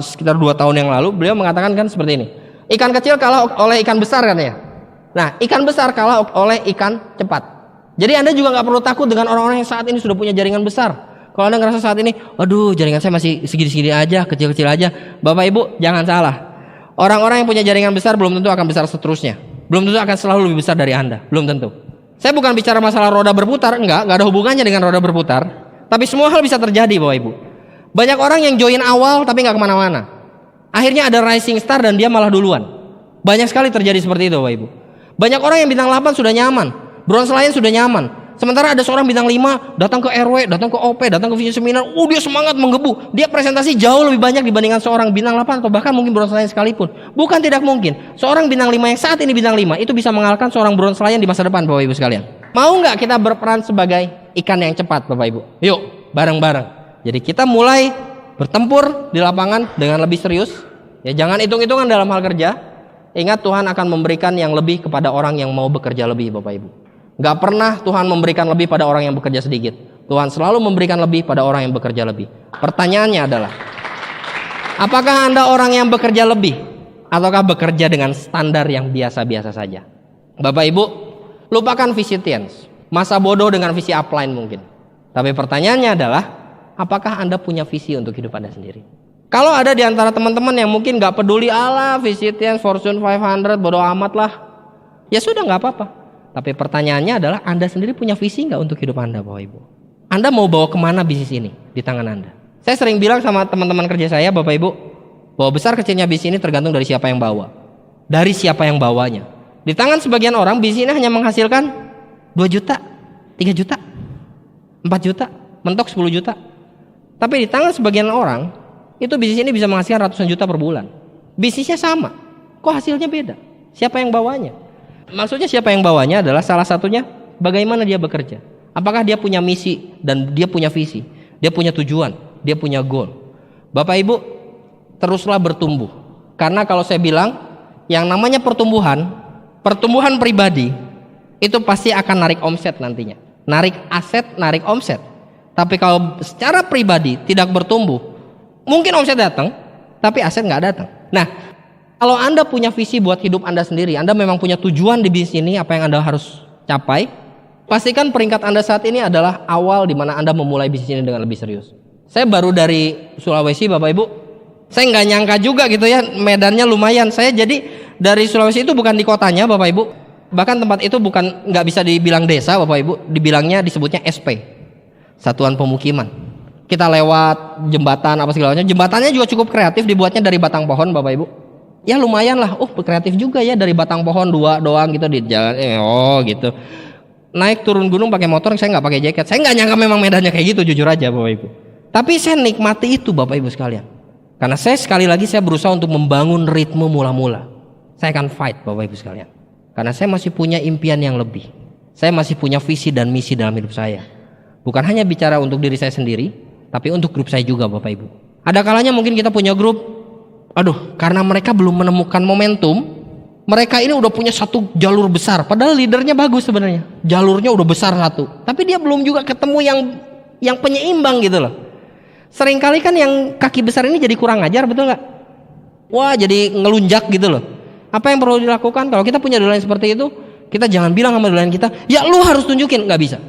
sekitar 2 tahun yang lalu. Beliau mengatakan kan seperti ini. Ikan kecil kalah oleh ikan besar katanya. Nah, ikan besar kalah oleh ikan cepat. Jadi Anda juga nggak perlu takut dengan orang-orang yang saat ini sudah punya jaringan besar. Kalau Anda ngerasa saat ini, aduh jaringan saya masih segini-segini aja, kecil-kecil aja. Bapak Ibu jangan salah. Orang-orang yang punya jaringan besar belum tentu akan besar seterusnya. Belum tentu akan selalu lebih besar dari Anda. Belum tentu. Saya bukan bicara masalah roda berputar, nggak ada hubungannya dengan roda berputar. Tapi semua hal bisa terjadi Bapak Ibu. Banyak orang yang join awal tapi nggak kemana-mana. Akhirnya ada rising star dan dia malah duluan. Banyak sekali terjadi seperti itu Bapak Ibu. Banyak orang yang bintang 8 sudah nyaman, bronze lion sudah nyaman. Sementara ada seorang bintang 5 datang ke RW, datang ke OP, datang ke vision seminar, dia semangat menggebu. Dia presentasi jauh lebih banyak dibandingkan seorang bintang 8 atau bahkan mungkin bronze lion sekalipun. Bukan tidak mungkin. Seorang bintang 5 yang saat ini bintang 5 itu bisa mengalahkan seorang bronze lion di masa depan Bapak Ibu sekalian. Mau nggak kita berperan sebagai ikan yang cepat Bapak Ibu? Yuk, bareng-bareng. Jadi kita mulai bertempur di lapangan dengan lebih serius. Ya jangan hitung-hitungan dalam hal kerja. Ingat Tuhan akan memberikan yang lebih kepada orang yang mau bekerja lebih Bapak Ibu. Gak pernah Tuhan memberikan lebih pada orang yang bekerja sedikit. Tuhan selalu memberikan lebih pada orang yang bekerja lebih. Pertanyaannya adalah, apakah Anda orang yang bekerja lebih ataukah bekerja dengan standar yang biasa-biasa saja? Bapak Ibu, lupakan visi teens, masa bodoh dengan visi upline mungkin. Tapi pertanyaannya adalah, apakah Anda punya visi untuk hidup Anda sendiri? Kalau ada di antara teman-teman yang mungkin gak peduli, ala visi teens, Fortune 500, bodoh amat lah, ya sudah gak apa-apa. Tapi pertanyaannya adalah Anda sendiri punya visi nggak untuk hidup Anda Bapak Ibu? Anda mau bawa kemana bisnis ini di tangan Anda? Saya sering bilang sama teman-teman kerja saya Bapak Ibu, bahwa besar kecilnya bisnis ini tergantung dari siapa yang bawa. Dari siapa yang bawanya. Di tangan sebagian orang bisnis ini hanya menghasilkan 2 juta, 3 juta, 4 juta, mentok 10 juta. Tapi di tangan sebagian orang, itu bisnis ini bisa menghasilkan ratusan juta per bulan. Bisnisnya sama, kok hasilnya beda? Siapa yang bawanya? Maksudnya siapa yang bawanya adalah salah satunya bagaimana dia bekerja. Apakah dia punya misi dan dia punya visi, dia punya tujuan, dia punya goal. Bapak Ibu, teruslah bertumbuh. Karena kalau saya bilang yang namanya pertumbuhan pribadi itu pasti akan narik omset nantinya. Narik aset, narik omset. Tapi kalau secara pribadi tidak bertumbuh, mungkin omset datang, tapi aset nggak datang. Nah, kalau Anda punya visi buat hidup Anda sendiri, Anda memang punya tujuan di bisnis ini, apa yang Anda harus capai, pastikan peringkat Anda saat ini adalah awal di mana Anda memulai bisnis ini dengan lebih serius. Saya baru dari Sulawesi Bapak Ibu, saya nggak nyangka juga gitu ya, medannya lumayan. Saya jadi dari Sulawesi itu bukan di kotanya Bapak Ibu, bahkan tempat itu bukan, nggak bisa dibilang desa Bapak Ibu, dibilangnya disebutnya SP, Satuan Pemukiman. Kita lewat jembatan apa segala macam, jembatannya juga cukup kreatif, dibuatnya dari batang pohon Bapak Ibu. Ya lumayan lah, kreatif juga ya, dari batang pohon 2 doang gitu di jalan, gitu. Naik turun gunung pakai motor, saya nggak pakai jaket. Saya nggak nyangka memang medannya kayak gitu, jujur aja Bapak Ibu. Tapi saya nikmati itu Bapak Ibu sekalian. Karena saya sekali lagi saya berusaha untuk membangun ritme mula-mula. Saya akan fight Bapak Ibu sekalian. Karena saya masih punya impian yang lebih. Saya masih punya visi dan misi dalam hidup saya. Bukan hanya bicara untuk diri saya sendiri, tapi untuk grup saya juga Bapak Ibu. Ada kalanya mungkin kita punya grup Aduh, karena mereka belum menemukan momentum, mereka ini udah punya satu jalur besar, padahal leadernya bagus sebenarnya, jalurnya udah besar satu, tapi dia belum juga ketemu yang penyeimbang gitu loh. Seringkali kan yang kaki besar ini jadi kurang ajar, betul nggak? Wah, jadi ngelunjak gitu loh. Apa yang perlu dilakukan? Kalau kita punya dolengan seperti itu, kita jangan bilang sama dolengan kita, ya lu harus tunjukin, nggak bisa.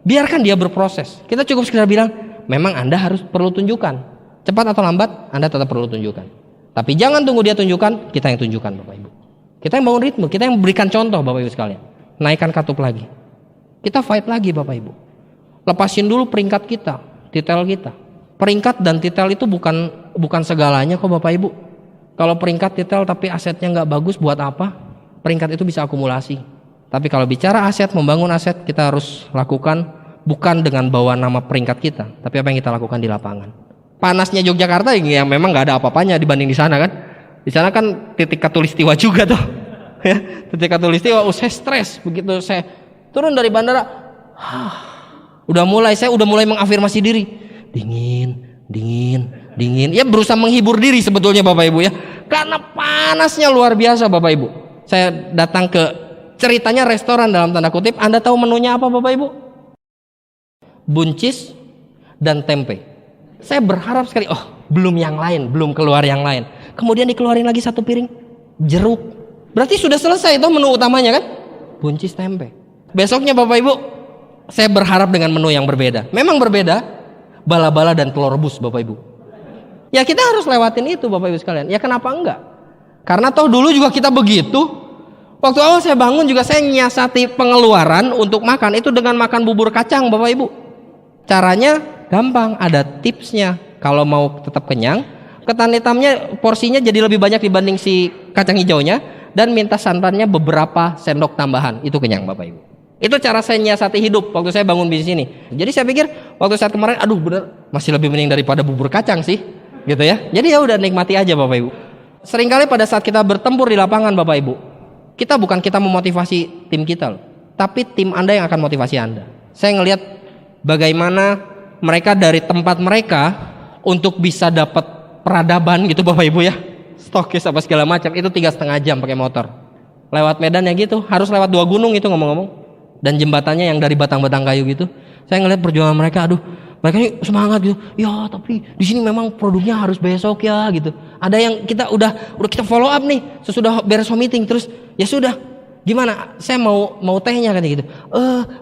Biarkan dia berproses. Kita cukup sekedar bilang, memang Anda harus perlu tunjukkan. Cepat atau lambat, Anda tetap perlu tunjukkan. Tapi jangan tunggu dia tunjukkan, kita yang tunjukkan Bapak Ibu. Kita yang bangun ritme, kita yang berikan contoh Bapak Ibu sekalian. Naikkan katup lagi. Kita fight lagi Bapak Ibu. Lepasin dulu peringkat kita, titel kita. Peringkat dan titel itu bukan segalanya kok Bapak Ibu. Kalau peringkat titel tapi asetnya nggak bagus, buat apa? Peringkat itu bisa akumulasi. Tapi kalau bicara aset, membangun aset, kita harus lakukan bukan dengan bawa nama peringkat kita, tapi apa yang kita lakukan di lapangan. Panasnya Yogyakarta yang memang nggak ada apa-apanya dibanding di sana kan. Di sana kan titik katulistiwa juga tuh. Ya, titik katulistiwa, saya stres begitu saya turun dari bandara. Saya udah mulai mengafirmasi diri. Dingin. Ya berusaha menghibur diri sebetulnya Bapak Ibu ya. Karena panasnya luar biasa Bapak Ibu. Saya datang ke ceritanya restoran dalam tanda kutip. Anda tahu menunya apa Bapak Ibu? Buncis dan tempe. Saya berharap sekali, belum yang lain, belum keluar yang lain. Kemudian dikeluarin lagi satu piring jeruk. Berarti sudah selesai itu menu utamanya kan? Buncis tempe. Besoknya Bapak Ibu, saya berharap dengan menu yang berbeda. Memang berbeda, bala-bala dan telur rebus Bapak Ibu. Ya kita harus lewatin itu Bapak Ibu sekalian. Ya kenapa enggak? Karena toh dulu juga kita begitu. Waktu awal saya bangun juga saya nyiasati pengeluaran untuk makan itu dengan makan bubur kacang Bapak Ibu. Caranya gampang, ada tipsnya. Kalau mau tetap kenyang, ketan hitamnya porsinya jadi lebih banyak dibanding si kacang hijaunya, dan minta santannya beberapa sendok tambahan, itu kenyang Bapak Ibu. Itu cara saya nyiasati hidup waktu saya bangun bisnis ini. Jadi saya pikir waktu saat kemarin, bener masih lebih mending daripada bubur kacang sih, gitu ya. Jadi ya udah nikmati aja Bapak Ibu. Seringkali pada saat kita bertempur di lapangan Bapak Ibu, kita memotivasi tim kita loh, tapi tim Anda yang akan motivasi Anda. Saya ngelihat bagaimana mereka dari tempat mereka untuk bisa dapat peradaban gitu Bapak Ibu ya, stokis apa segala macam, itu 3,5 jam pakai motor lewat medan ya gitu, harus lewat 2 gunung itu ngomong-ngomong, dan jembatannya yang dari batang-batang kayu gitu. Saya ngeliat perjuangan mereka, mereka ini semangat gitu. Ya tapi di sini memang produknya harus besok ya gitu. Ada yang kita udah kita follow up nih sesudah beres meeting, terus ya sudah gimana, saya mau tehnya kan gitu.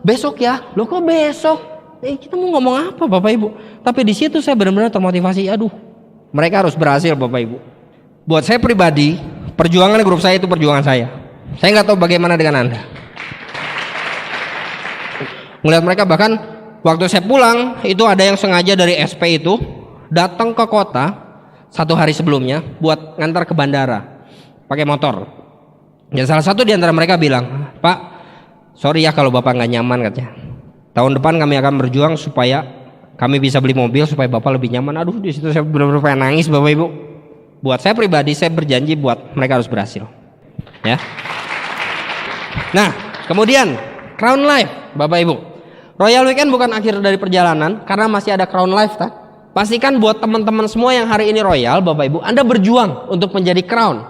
Besok ya. Loh kok besok? Kita mau ngomong apa Bapak Ibu? Tapi di situ saya benar-benar termotivasi. Mereka harus berhasil Bapak Ibu. Buat saya pribadi, perjuangan grup saya itu perjuangan saya. Saya nggak tahu bagaimana dengan Anda. Melihat mereka, bahkan waktu saya pulang itu ada yang sengaja dari SP itu datang ke kota 1 hari sebelumnya buat ngantar ke bandara pakai motor. Dan salah satu di antara mereka bilang, "Pak, sorry ya kalau Bapak nggak nyaman," katanya. "Tahun depan kami akan berjuang supaya kami bisa beli mobil supaya Bapak lebih nyaman." Di situ saya benar-benar pengen nangis Bapak Ibu. Buat saya pribadi, saya berjanji buat mereka harus berhasil. Ya. Nah, kemudian Crown Life Bapak Ibu. Royal Weekend bukan akhir dari perjalanan, karena masih ada Crown Life tak? Pastikan buat teman-teman semua yang hari ini Royal Bapak Ibu, Anda berjuang untuk menjadi Crown.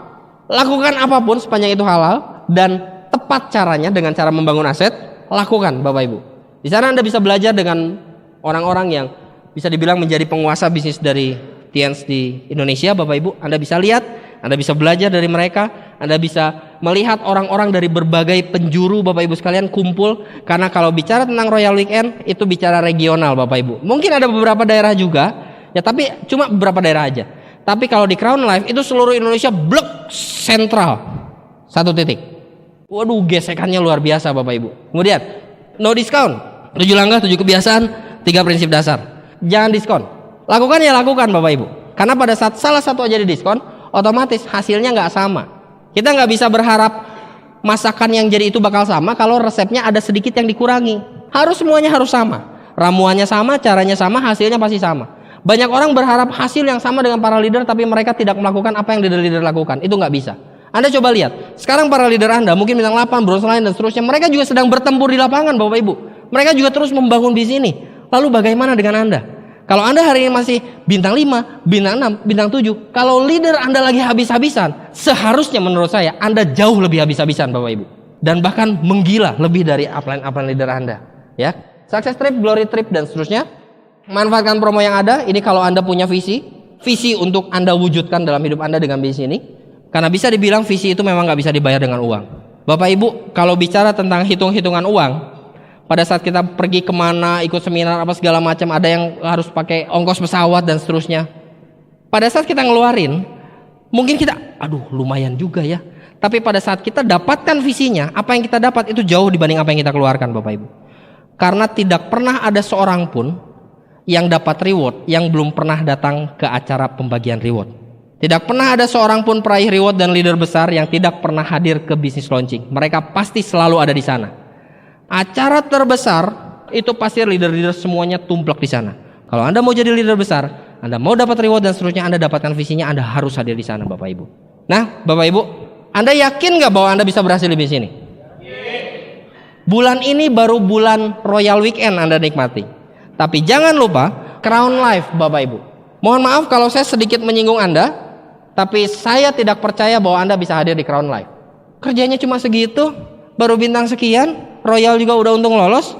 Lakukan apapun sepanjang itu halal dan tepat caranya dengan cara membangun aset, lakukan Bapak Ibu. Di sana Anda bisa belajar dengan orang-orang yang bisa dibilang menjadi penguasa bisnis dari TNS di Indonesia Bapak Ibu. Anda bisa lihat, Anda bisa belajar dari mereka, Anda bisa melihat orang-orang dari berbagai penjuru Bapak Ibu sekalian kumpul. Karena kalau bicara tentang Royal Weekend itu bicara regional Bapak Ibu. Mungkin ada beberapa daerah juga ya, tapi cuma beberapa daerah aja. Tapi kalau di Crown Life itu seluruh Indonesia blok sentral, satu titik. Waduh, gesekannya luar biasa Bapak Ibu. Kemudian no discount, 7 langkah 7 kebiasaan 3 prinsip dasar. Jangan diskon. Lakukan ya lakukan Bapak Ibu. Karena pada saat salah satu aja di diskon, otomatis hasilnya nggak sama. Kita nggak bisa berharap masakan yang jadi itu bakal sama kalau resepnya ada sedikit yang dikurangi. Semuanya harus sama. Ramuannya sama, caranya sama, hasilnya pasti sama. Banyak orang berharap hasil yang sama dengan para leader, tapi mereka tidak melakukan apa yang leader-leader lakukan. Itu nggak bisa. Anda coba lihat. Sekarang para leader Anda, mungkin bintang 8, bronze line dan seterusnya, mereka juga sedang bertempur di lapangan Bapak Ibu. Mereka juga terus membangun bisnis ini. Lalu bagaimana dengan Anda? Kalau Anda hari ini masih bintang 5, bintang 6, bintang 7, kalau leader Anda lagi habis-habisan, seharusnya menurut saya Anda jauh lebih habis-habisan Bapak Ibu. Dan bahkan menggila lebih dari upline leader Anda. Ya, success trip, glory trip, dan seterusnya. Manfaatkan promo yang ada. Ini kalau Anda punya visi untuk Anda wujudkan dalam hidup Anda dengan bisnis ini. Karena bisa dibilang visi itu memang nggak bisa dibayar dengan uang. Bapak Ibu, kalau bicara tentang hitung-hitungan uang, pada saat kita pergi kemana, ikut seminar apa segala macam, ada yang harus pakai ongkos pesawat dan seterusnya. Pada saat kita ngeluarin, mungkin kita, aduh lumayan juga ya. Tapi pada saat kita dapatkan visinya, apa yang kita dapat itu jauh dibanding apa yang kita keluarkan Bapak Ibu. Karena tidak pernah ada seorang pun yang dapat reward yang belum pernah datang ke acara pembagian reward. Tidak pernah ada seorang pun peraih reward dan leader besar yang tidak pernah hadir ke bisnis launching. Mereka pasti selalu ada di sana. Acara terbesar itu pasti leader-leader semuanya tumplek di sana. Kalau Anda mau jadi leader besar, Anda mau dapat reward dan seterusnya, Anda dapatkan visinya, Anda harus hadir di sana Bapak Ibu. Nah, Bapak Ibu, Anda yakin nggak bahwa Anda bisa berhasil di bisnis ini? Bulan ini baru bulan Royal Weekend Anda nikmati. Tapi jangan lupa Crown Life Bapak Ibu. Mohon maaf kalau saya sedikit menyinggung Anda, tapi saya tidak percaya bahwa Anda bisa hadir di Crown Life. Kerjanya cuma segitu, baru bintang sekian, Royal juga udah untung lolos.